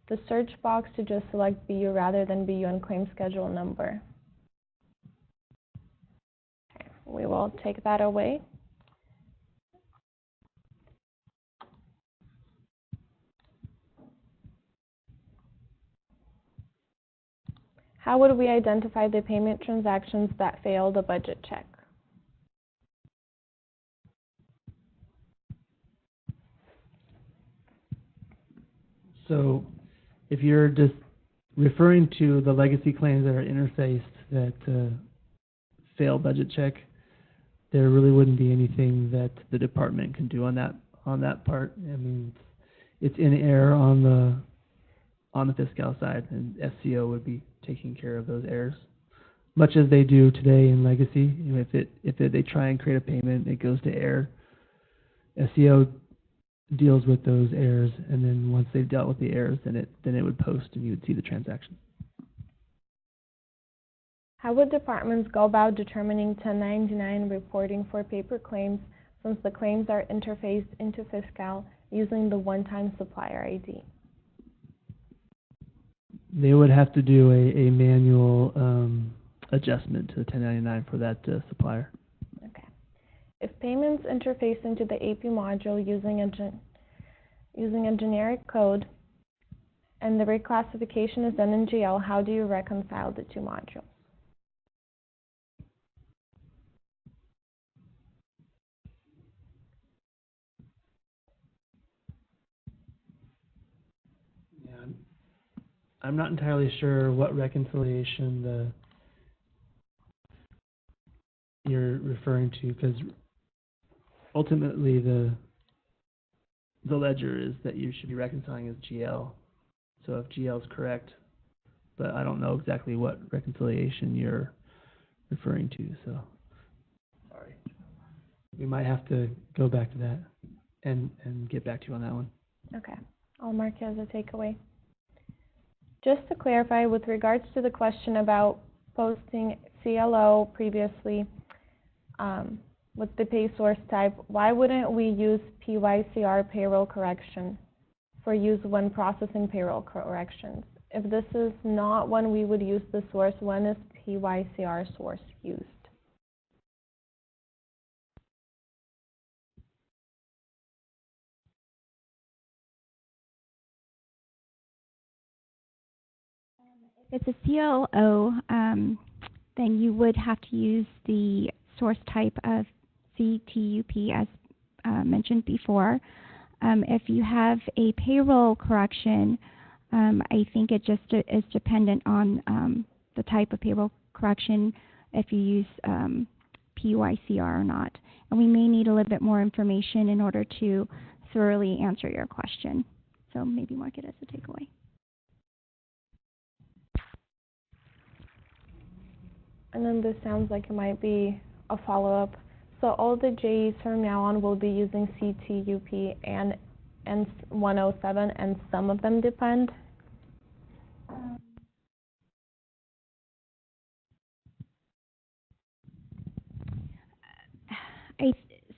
the search box to just select BU rather than BU and claim schedule number? Okay, we will take that away. How would we identify the payment transactions that fail the budget check? So if you're just referring to the legacy claims that are interfaced that fail budget check, there really wouldn't be anything that the department can do on that part. I mean, it's in error on the Fiscal side, and SEO would be taking care of those errors. much as they do today in legacy. You know, if they try and create a payment, it goes to error. SEO deals with those errors, and then once they've dealt with the errors, then it would post and you would see the transaction. How would departments go about determining 1099 reporting for paper claims since the claims are interfaced into Fiscal using the one-time supplier ID? They would have to do a manual adjustment to 1099 for that supplier. Okay. If payments interface into the AP module using a generic code and the reclassification is done in GL, how do you reconcile the two modules? Yeah, I'm not entirely sure what reconciliation you're referring to, because ultimately the ledger is that you should be reconciling as GL. So if GL is correct, but I don't know exactly what reconciliation you're referring to, so sorry. We might have to go back to that and get back to you on that one. Okay, I'll mark it as a takeaway. Just to clarify, with regards to the question about posting CLO previously with the pay source type, why wouldn't we use PYCR payroll correction for use when processing payroll corrections? If this is not when we would use the source, when is PYCR source used? If it's a CLO, then you would have to use the source type of CTUP as mentioned before. If you have a payroll correction, I think it just is dependent on the type of payroll correction, if you use PYCR or not. And we may need a little bit more information in order to thoroughly answer your question. So maybe mark it as a takeaway. And then this sounds like it might be a follow-up. So all the JEs from now on will be using CTUP and N107, and some of them depend?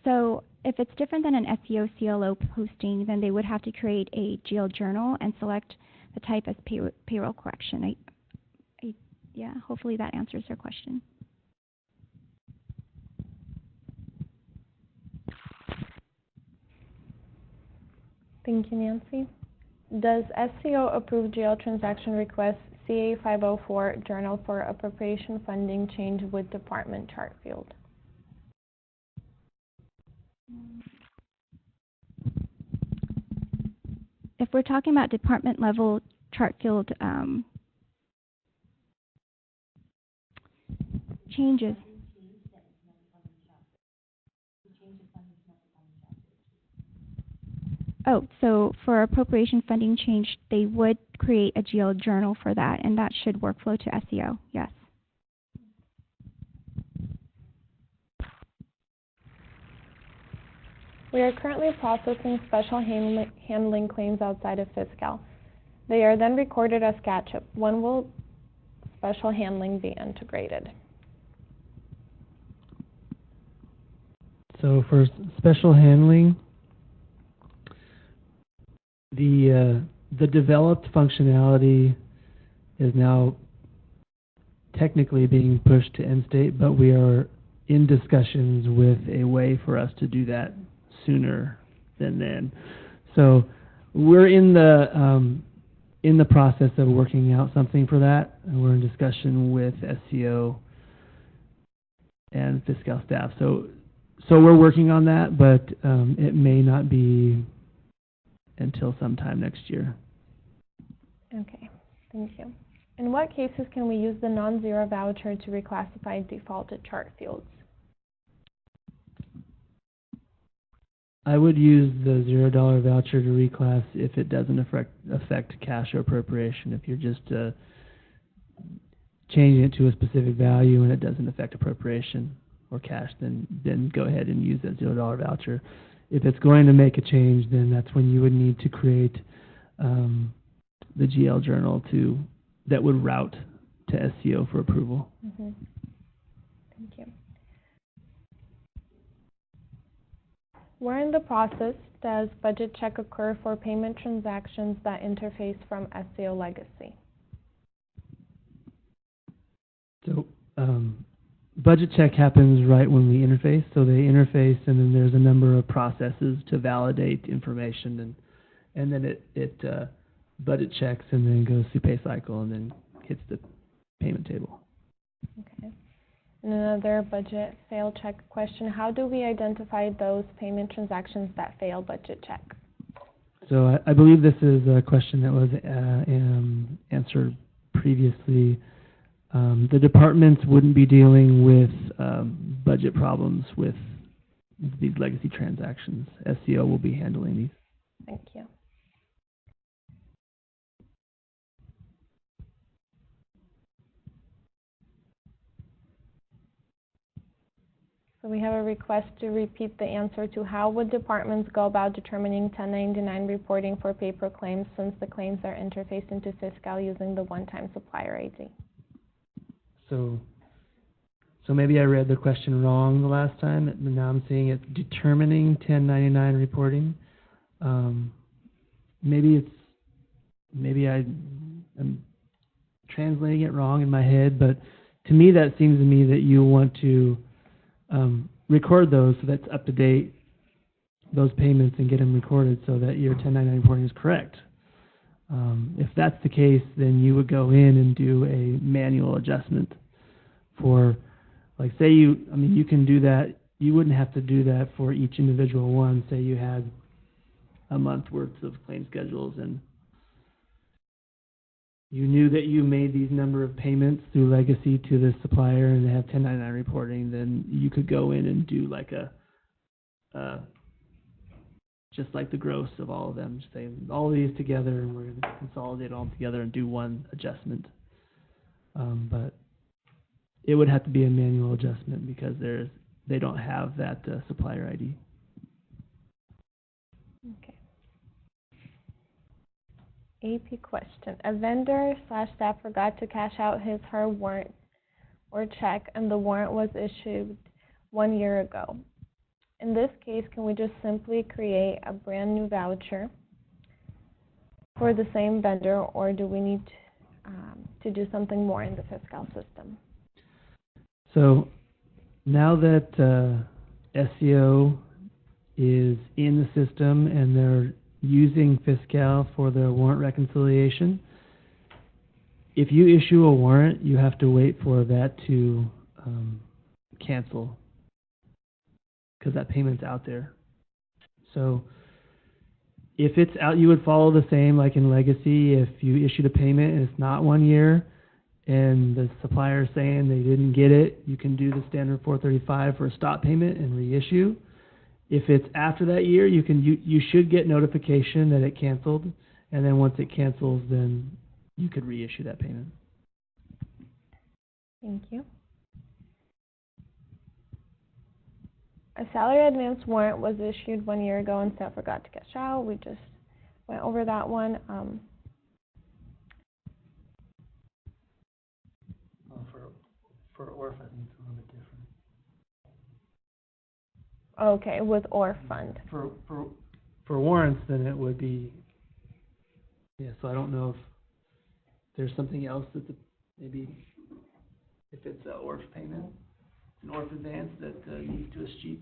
So if it's different than an SEO CLO posting, then they would have to create a GL journal and select the type as payroll correction. Yeah, hopefully that answers your question. Thank you, Nancy. Does SEO approve GL transaction request CA 504 journal for appropriation funding change with department chart field? If we're talking about department level chart field changes. Oh, so for appropriation funding change, they would create a GL journal for that, and that should workflow to SEO, yes. We are currently processing special handling claims outside of Fiscal. They are then recorded as catch-up. When will special handling be integrated? So for special handling, the developed functionality is now technically being pushed to end state, but we are in discussions with a way for us to do that sooner than then. So we're in the process of working out something for that, and we're in discussion with SEO and Fiscal staff. So we're working on that, but it may not be until sometime next year. Okay, thank you. In what cases can we use the non-zero voucher to reclassify defaulted chart fields? I would use the $0 voucher to reclass if it doesn't affect cash appropriation. If you're just changing it to a specific value and it doesn't affect appropriation or cash, then go ahead and use that $0 voucher. If it's going to make a change, then that's when you would need to create the GL journal that would route to SCO for approval. Mm-hmm. Thank you. Where in the process does budget check occur for payment transactions that interface from SCO legacy? So budget check happens right when we interface. So they interface, and then there's a number of processes to validate information, and then it budget checks and then goes through pay cycle and then hits the payment table. Okay. And another budget fail check question: how do we identify those payment transactions that fail budget check? So I believe this is a question that was answered previously. The departments wouldn't be dealing with budget problems with these legacy transactions. SCO will be handling these. Thank you. So we have a request to repeat the answer to how would departments go about determining 1099 reporting for paper claims since the claims are interfaced into Fiscal using the one-time supplier ID. So maybe I read the question wrong the last time, and now I'm seeing it determining 1099 reporting. Maybe I'm translating it wrong in my head, but to me that seems to me that you want to record those so that's up to date, those payments, and get them recorded so that your 1099 reporting is correct. If that's the case, then you would go in and do a manual adjustment for, like, say you can do that. You wouldn't have to do that for each individual one. Say you had a month worth of claim schedules and you knew that you made these number of payments through legacy to the supplier and they have 1099 reporting, then you could go in and do like just like the gross of all of them, just say all of these together and we're going to consolidate all together and do one adjustment. But it would have to be a manual adjustment because they don't have that supplier ID. Okay. AP question. A vendor/staff forgot to cash out his/her warrant or check, and the warrant was issued 1 year ago. In this case, can we just simply create a brand new voucher for the same vendor, or do we need to do something more in the Fiscal system? So now that SCO is in the system and they're using Fiscal for their warrant reconciliation, if you issue a warrant, you have to wait for that to cancel because that payment's out there. So if it's out, you would follow the same like in legacy. If you issued a payment and it's not 1 year and the supplier is saying they didn't get it, you can do the standard 435 for a stop payment and reissue. If it's after that year, you should get notification that it canceled, and then once it cancels, then you could reissue that payment. Thank you. A salary advance warrant was issued 1 year ago and staff forgot to cash out. We just went over that one. For orphan, it's a little bit different. Okay, with OR fund. For warrants, then it would be, yeah, so I don't know if there's something else that maybe if it's an ORF payment, an ORF advance that needs to a sheet.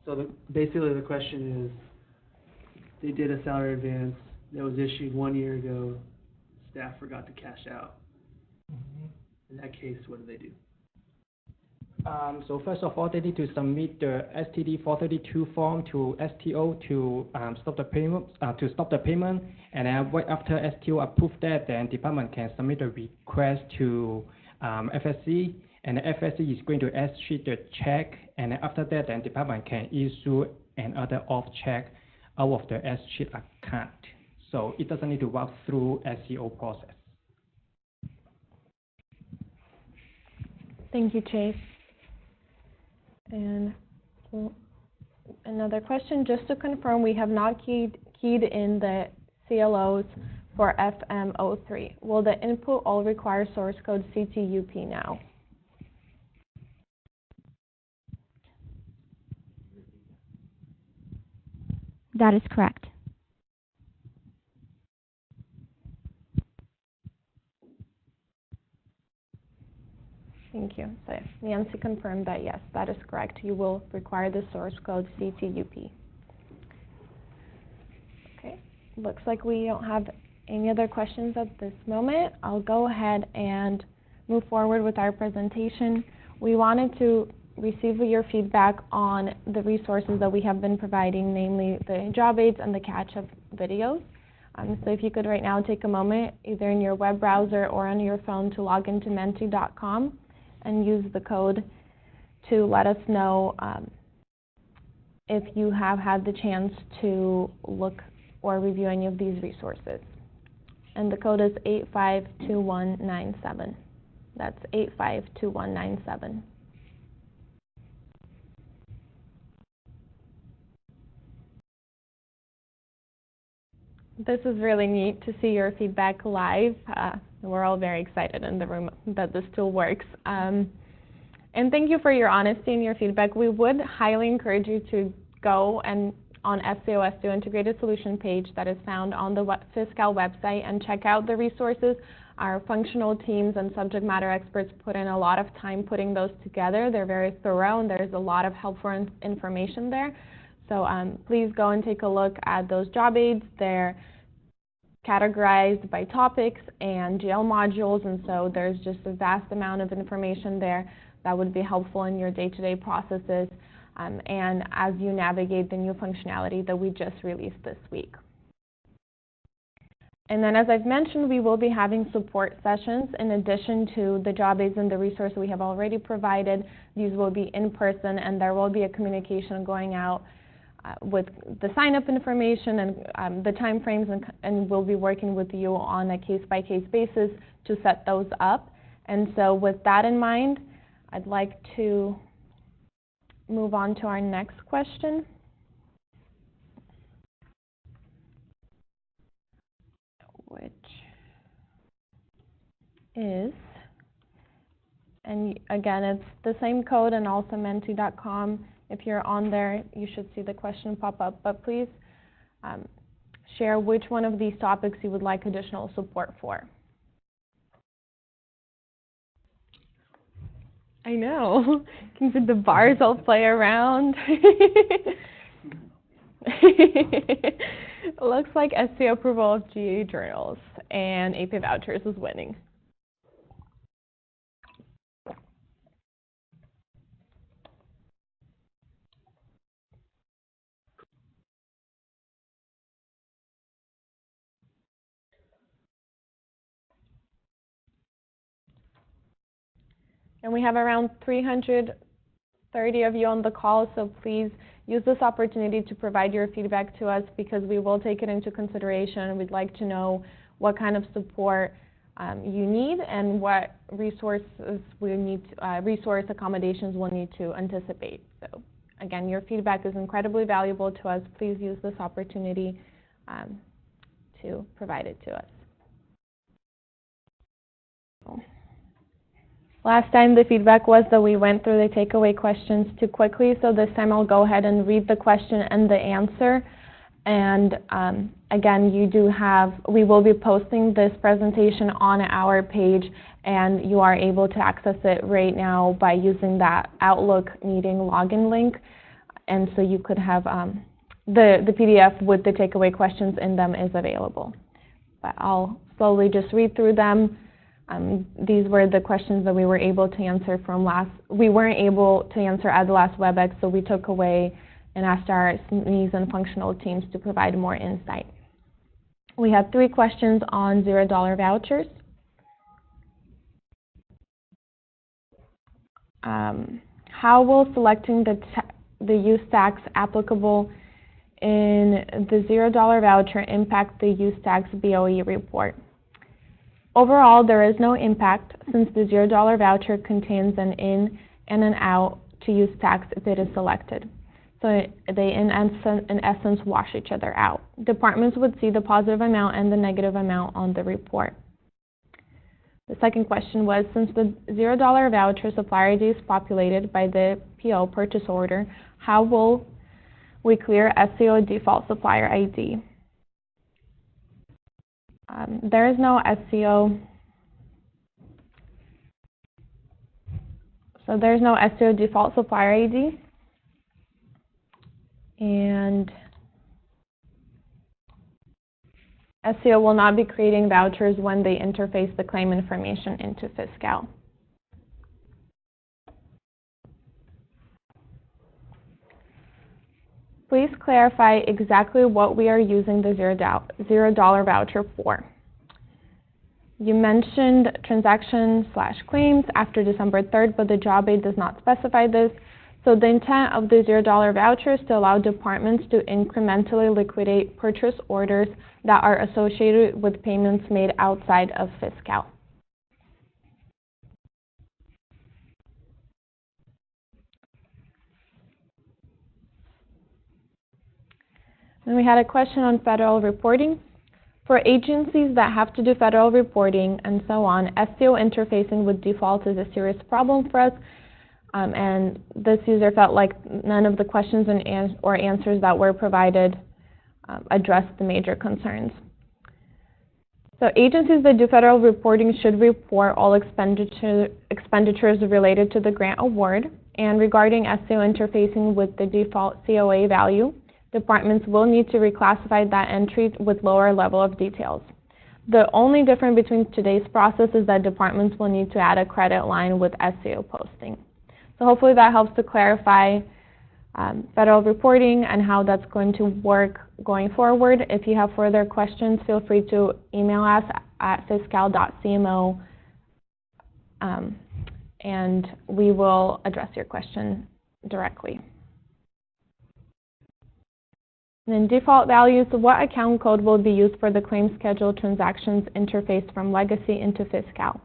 So basically the question is, they did a salary advance that was issued 1 year ago. Staff forgot to cash out. In that case, what do they do? So first of all, they need to submit the STD 432 form to STO to stop the payment. And then right after STO approve that, then department can submit a request to FSC, and the FSC is going to issue the check. And then after that, then department can issue another off check out of the S-sheet account. So it doesn't need to walk through SEO process. Thank you, Chase. And another question, just to confirm, we have not keyed in the CLOs for FM03. Will the input all require source code CTUP now? That is correct. Thank you. So Nancy confirmed that yes, that is correct. You will require the source code CTUP. Okay, looks like we don't have any other questions at this moment. I'll go ahead and move forward with our presentation. We wanted to receive your feedback on the resources that we have been providing, namely the job aids and the catch-up videos. So if you could right now take a moment, either in your web browser or on your phone, to log into menti.com and use the code to let us know if you have had the chance to look or review any of these resources. And the code is 852197. That's 852197. This is really neat to see your feedback live. We're all very excited in the room that this tool works. And thank you for your honesty and your feedback. We would highly encourage you to go and on SCOS2 Integrated Solution page that is found on the Fiscal website and check out the resources. Our functional teams and subject matter experts put in a lot of time putting those together. They're very thorough and there's a lot of helpful information there. So please go and take a look at those job aids. They're categorized by topics and GL modules, and so there's just a vast amount of information there that would be helpful in your day-to-day processes and as you navigate the new functionality that we just released this week. And then, as I've mentioned, we will be having support sessions in addition to the job aids and the resource we have already provided. These will be in person, and there will be a communication going out with the sign-up information and the time frames, and we'll be working with you on a case-by-case basis to set those up. And so with that in mind, I'd like to move on to our next question, which is, and again, it's the same code and also menti.com. If you're on there, you should see the question pop up, but please share which one of these topics you would like additional support for. I know. Can see the bars all play around. It looks like SEO approval of GA journals and AP vouchers is winning. And we have around 330 of you on the call, so please use this opportunity to provide your feedback to us because we will take it into consideration. We'd like to know what kind of support you need and what resources we need, resource accommodations we'll need to anticipate. So again, your feedback is incredibly valuable to us. Please use this opportunity to provide it to us. Last time the feedback was that we went through the takeaway questions too quickly, so this time I'll go ahead and read the question and the answer. And again, we will be posting this presentation on our page, and you are able to access it right now by using that Outlook meeting login link. And so you could have the PDF with the takeaway questions in them is available. But I'll slowly just read through them. These were the questions that we were able to answer we weren't able to answer at the last WebEx, so we took away and asked our SMEs and functional teams to provide more insight. We have 3 questions on $0 vouchers. How will selecting the use tax applicable in the $0 voucher impact the use tax BOE report? Overall, there is no impact since the $0 voucher contains an in and an out to use tax if it is selected. So they in essence wash each other out. Departments would see the positive amount and the negative amount on the report. The second question was, since the $0 voucher supplier ID is populated by the PO purchase order, how will we clear SCO default supplier ID? There is no SCO. So there's no SCO default supplier ID. And SCO will not be creating vouchers when they interface the claim information into Fiscal. Please clarify exactly what we are using the $0 voucher for. You mentioned transaction/claims after December 3rd, but the job aid does not specify this. So the intent of the $0 voucher is to allow departments to incrementally liquidate purchase orders that are associated with payments made outside of Fiscal. Then we had a question on federal reporting. For agencies that have to do federal reporting and so on, SCO interfacing with default is a serious problem for us. And this user felt like none of the questions or answers that were provided addressed the major concerns. So agencies that do federal reporting should report all expenditures related to the grant award. And regarding SCO interfacing with the default COA value, departments will need to reclassify that entry with lower level of details. The only difference between today's process is that departments will need to add a credit line with SCO posting. So hopefully that helps to clarify federal reporting and how that's going to work going forward. If you have further questions, feel free to email us at fiscal.cmo, and we will address your question directly. And then default values, what account code will be used for the claim schedule transactions interfaced from legacy into Fiscal?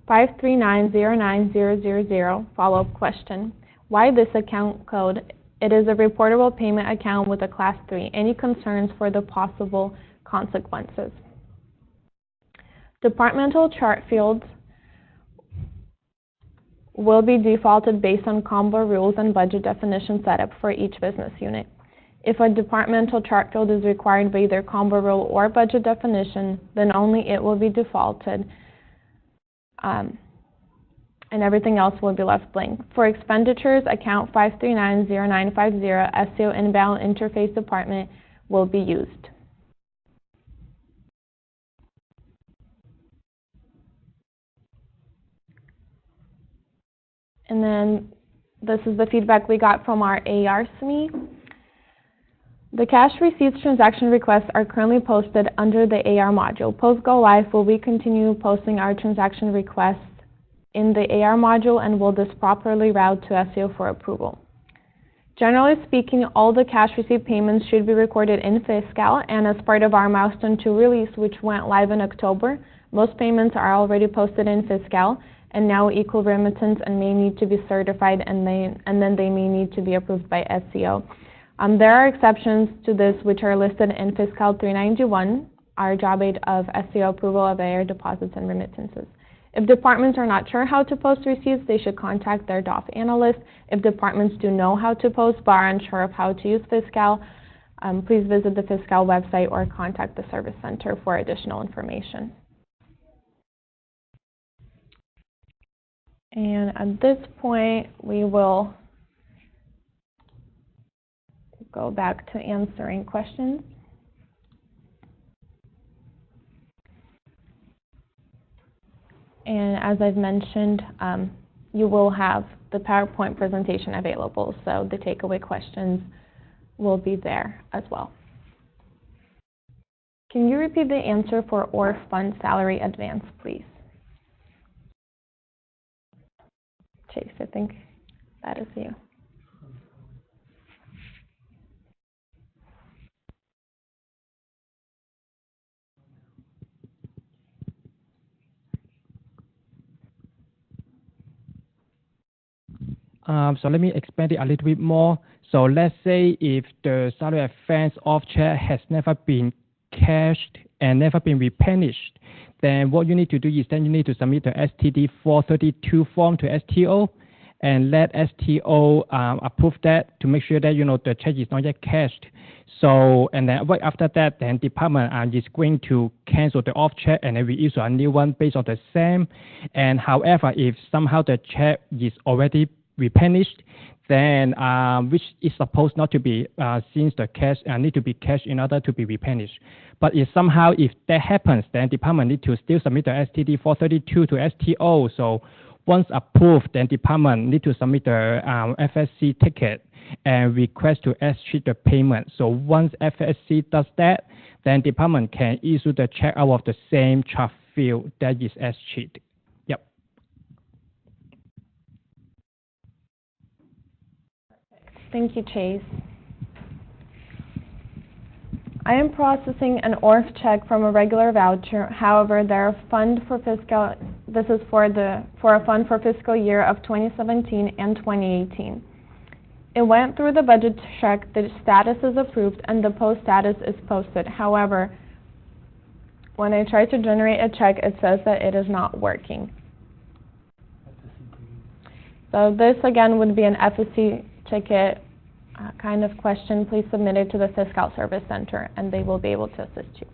5390900, follow-up question. Why this account code? It is a reportable payment account with a Class 3. Any concerns for the possible consequences? Departmental chart fields will be defaulted based on combo rules and budget definition setup for each business unit. If a departmental chart field is required by either combo rule or budget definition, then only it will be defaulted, and everything else will be left blank. For expenditures, account 5390950, SCO inbound interface department will be used. And then this is the feedback we got from our AR SME. The cash receipts transaction requests are currently posted under the AR module. Post go live, will we continue posting our transaction requests in the AR module, and will this properly route to SCO for approval? Generally speaking, all the cash receipt payments should be recorded in Fiscal, and as part of our Milestone 2 release, which went live in October, most payments are already posted in Fiscal, and now equal remittance and may need to be certified, and then they may need to be approved by SCO. There are exceptions to this which are listed in Fiscal 391, our job aid of SCO approval of AR deposits and remittances. If departments are not sure how to post receipts, they should contact their DOF analyst. If departments do know how to post but are unsure of how to use Fiscal, please visit the Fiscal website or contact the Service Center for additional information. And at this point, we will go back to answering questions. And as I've mentioned, you will have the PowerPoint presentation available, so the takeaway questions will be there as well. Can you repeat the answer for OR fund salary advance, please? Chase, I think that is you. So let me expand it a little bit more. So let's say if the salary advance off check has never been cashed and never been replenished, then what you need to do is then you need to submit the STD 432 form to STO and let STO approve that to make sure that, the check is not yet cashed. So, and then right after that, then department is going to cancel the off check and then we issue a new one based on the same. And however, if somehow the check is already replenished, then which is supposed not to be, since the cash need to be cashed in order to be replenished. But if that happens, then department need to still submit the STD 432 to STO. So once approved, then department need to submit the FSC ticket and request to escheat the payment. So once FSC does that, then department can issue the check out of the same charge field that is escheat. Yep. Thank you, Chase. I am processing an ORF check from a regular voucher. However, this is for a fund for fiscal year of 2017 and 2018. It went through the budget check, the status is approved, and the post status is posted. However, when I try to generate a check, it says that it is not working. So this again would be an FSC ticket kind of question. Please submit it to the Fiscal Service Center and they will be able to assist you.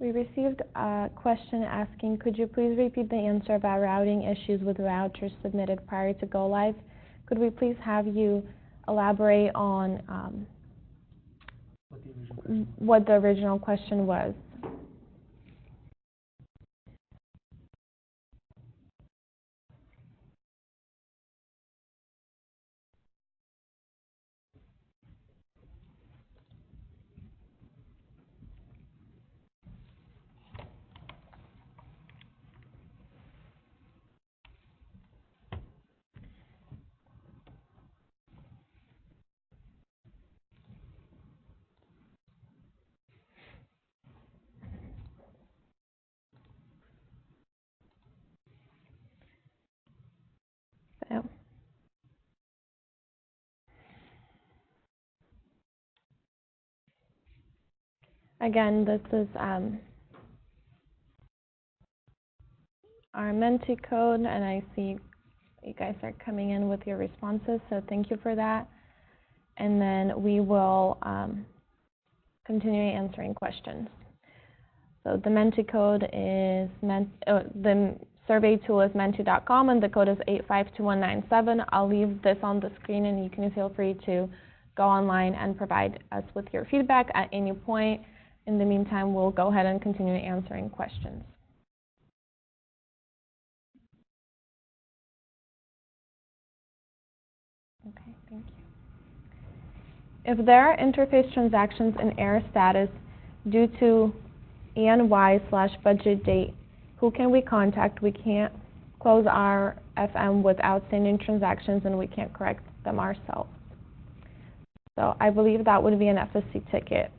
We received a question asking, could you please repeat the answer about routing issues with vouchers submitted prior to go live? Could we please have you elaborate on what the original question was? So, again, this is our Menti code, and I see you guys are coming in with your responses, so thank you for that. And then we will continue answering questions. So the Menti code is, the survey tool is menti.com, and the code is 852197. I'll leave this on the screen, and you can feel free to go online and provide us with your feedback at any point. In the meantime, we'll go ahead and continue answering questions. Okay, thank you. If there are interface transactions in error status due to ENY/budget date, who can we contact? We can't close our FM with outstanding transactions, and we can't correct them ourselves. So I believe that would be an FSC ticket.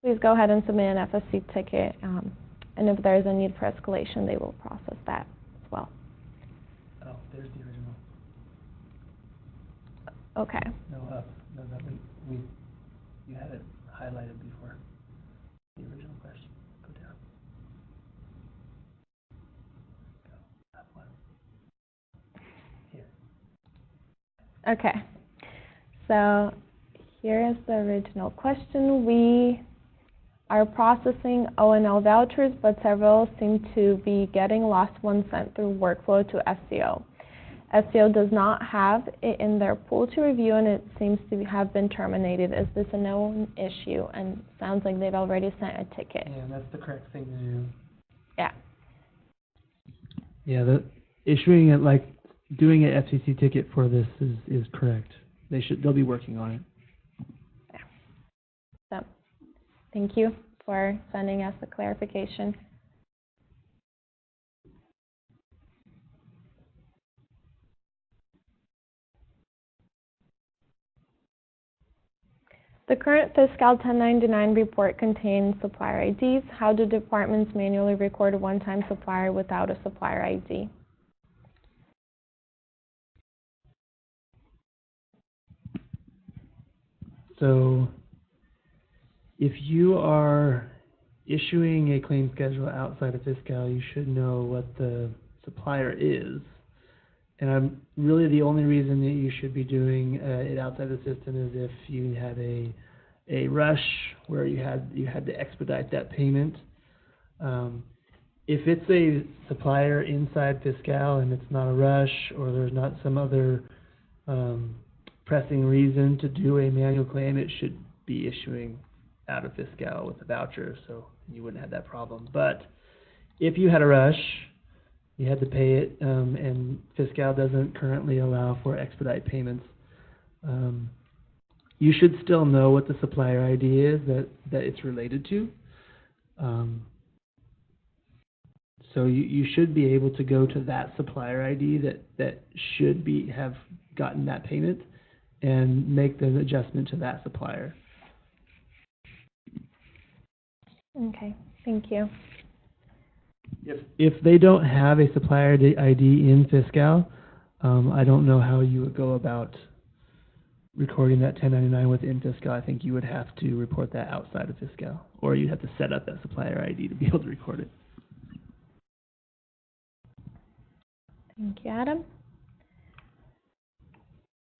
Please go ahead and submit an FSC ticket, and if there is a need for escalation, they will process that as well. Oh, there's the original. Okay. No, you had it highlighted before. The original question. Go down. Go. That one. Here. Okay. So here is the original question. We are processing O&O vouchers, but several seem to be getting lost when sent through workflow to SCO. SCO does not have it in their pool to review, and it seems to have been terminated. Is this a known issue? And sounds like they've already sent a ticket. Yeah, that's the correct thing to do. Yeah. Yeah, issuing it, like doing an FCC ticket for this is correct. they'll be working on it. So, thank you for sending us the clarification. The current Fiscal 1099 report contains supplier IDs. How do departments manually record a one-time supplier without a supplier ID? So if you are issuing a claim schedule outside of Fiscal, you should know what the supplier is. And really the only reason that you should be doing it outside the system is if you had a rush where you had to expedite that payment. If it's a supplier inside Fiscal and it's not a rush, or there's not some other pressing reason to do a manual claim, it should be issuing out of Fiscal with a voucher, so you wouldn't have that problem. But if you had a rush, you had to pay it, and Fiscal doesn't currently allow for expedite payments, you should still know what the supplier ID is that it's related to. So you should be able to go to that supplier ID that should have gotten that payment and make the adjustment to that supplier. Okay, thank you. If they don't have a supplier ID in Fiscal, I don't know how you would go about recording that 1099 within Fiscal. I think you would have to report that outside of Fiscal, or you'd have to set up that supplier ID to be able to record it. Thank you, Adam.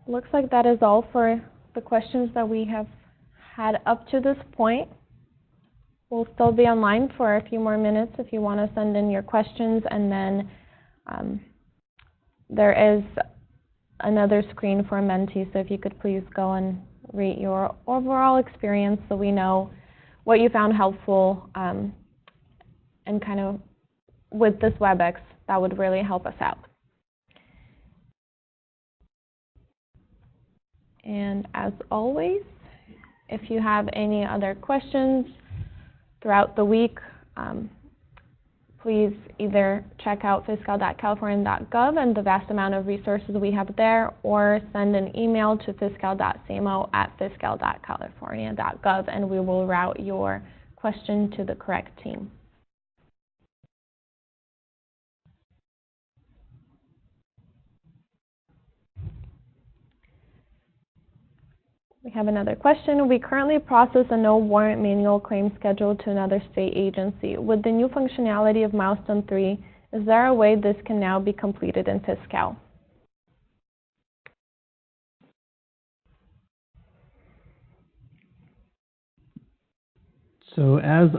Looks like that is all for the questions that we have had up to this point. We'll still be online for a few more minutes if you want to send in your questions, and then there is another screen for mentees, so if you could please go and rate your overall experience so we know what you found helpful, and kind of with this WebEx, that would really help us out. And as always, if you have any other questions throughout the week, please either check out fiscal.california.gov and the vast amount of resources we have there, or send an email to fiscal.samo@fiscal.california.gov, and we will route your question to the correct team. We have another question. We currently process a no warrant manual claim schedule to another state agency. With the new functionality of Milestone 3, is there a way this can now be completed in Fiscal? So as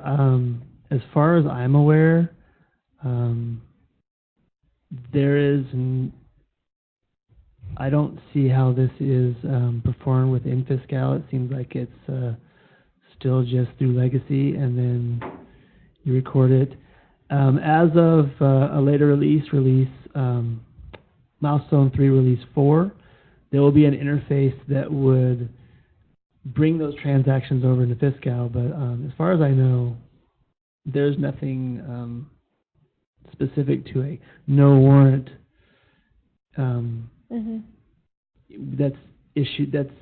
far as I'm aware, I don't see how this is performed within Fiscal. It seems like it's still just through legacy, and then you record it. As of a later release, Milestone 3 Release 4, there will be an interface that would bring those transactions over into Fiscal, but as far as I know, there's nothing specific to a no warrant that's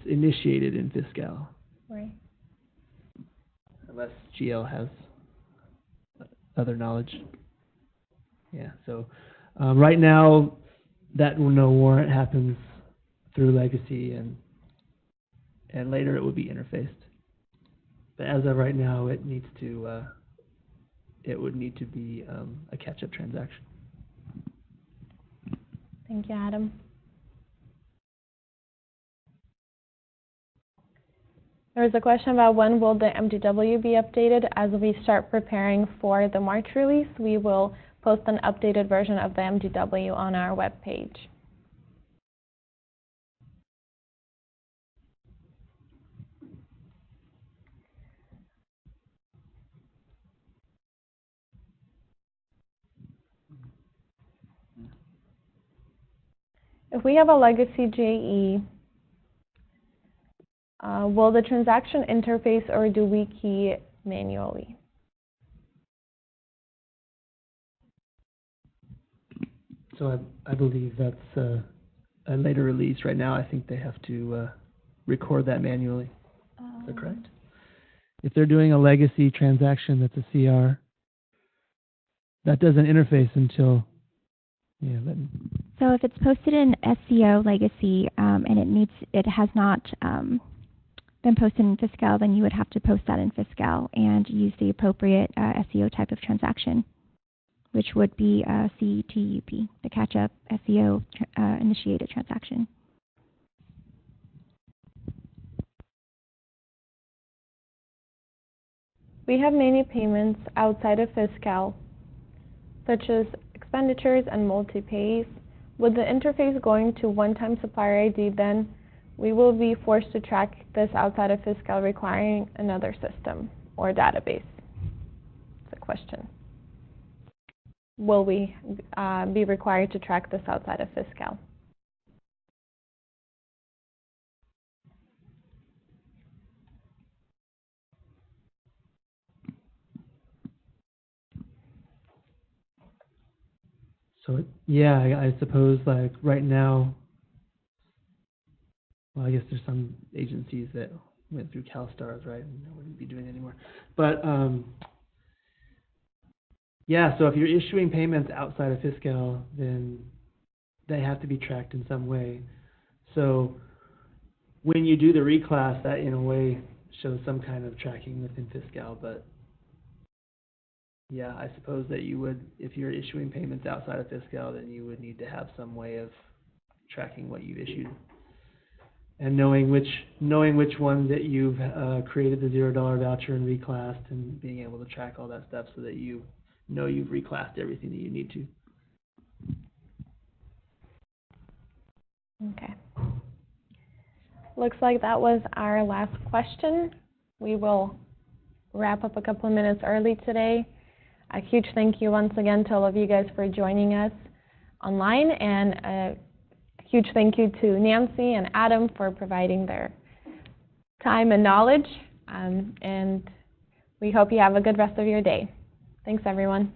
initiated in Fiscal. Right. Unless GL has other knowledge. Yeah, so right now that no warrant happens through legacy, and later it will be interfaced. But as of right now, it would need to be a catch-up transaction. Thank you, Adam. There was a question about when will the MDW be updated. As we start preparing for the March release, we will post an updated version of the MDW on our webpage. If we have a legacy JE Will the transaction interface or do we key it manually? So I believe that's a later release. Right now, I think they have to record that manually. Is that correct? If they're doing a legacy transaction that's a CR, that doesn't interface until, yeah. So if it's posted in SEO legacy and it has not been posted in Fiscal, then you would have to post that in Fiscal and use the appropriate SEO type of transaction, which would be CTUP, the catch-up SEO initiated transaction. We have many payments outside of Fiscal, such as expenditures and multi-pays. With the interface going to one-time supplier ID, then we will be forced to track this outside of Fiscal, requiring another system or database. It's a question. Will we be required to track this outside of Fiscal? So yeah, I suppose like right now, well, I guess there's some agencies that went through CalSTARS, right, and I wouldn't be doing it anymore. But yeah, so if you're issuing payments outside of Fiscal, then they have to be tracked in some way. So when you do the reclass, that in a way shows some kind of tracking within Fiscal, but yeah, I suppose that you would, if you're issuing payments outside of Fiscal, then you would need to have some way of tracking what you've issued and knowing which ones that you've created the $0 voucher and reclassed, and being able to track all that stuff so that you know you've reclassed everything that you need to. Okay. Looks like that was our last question. We will wrap up a couple of minutes early today. A huge thank you once again to all of you guys for joining us online, and a huge thank you to Nancy and Adam for providing their time and knowledge, and we hope you have a good rest of your day. Thanks, everyone.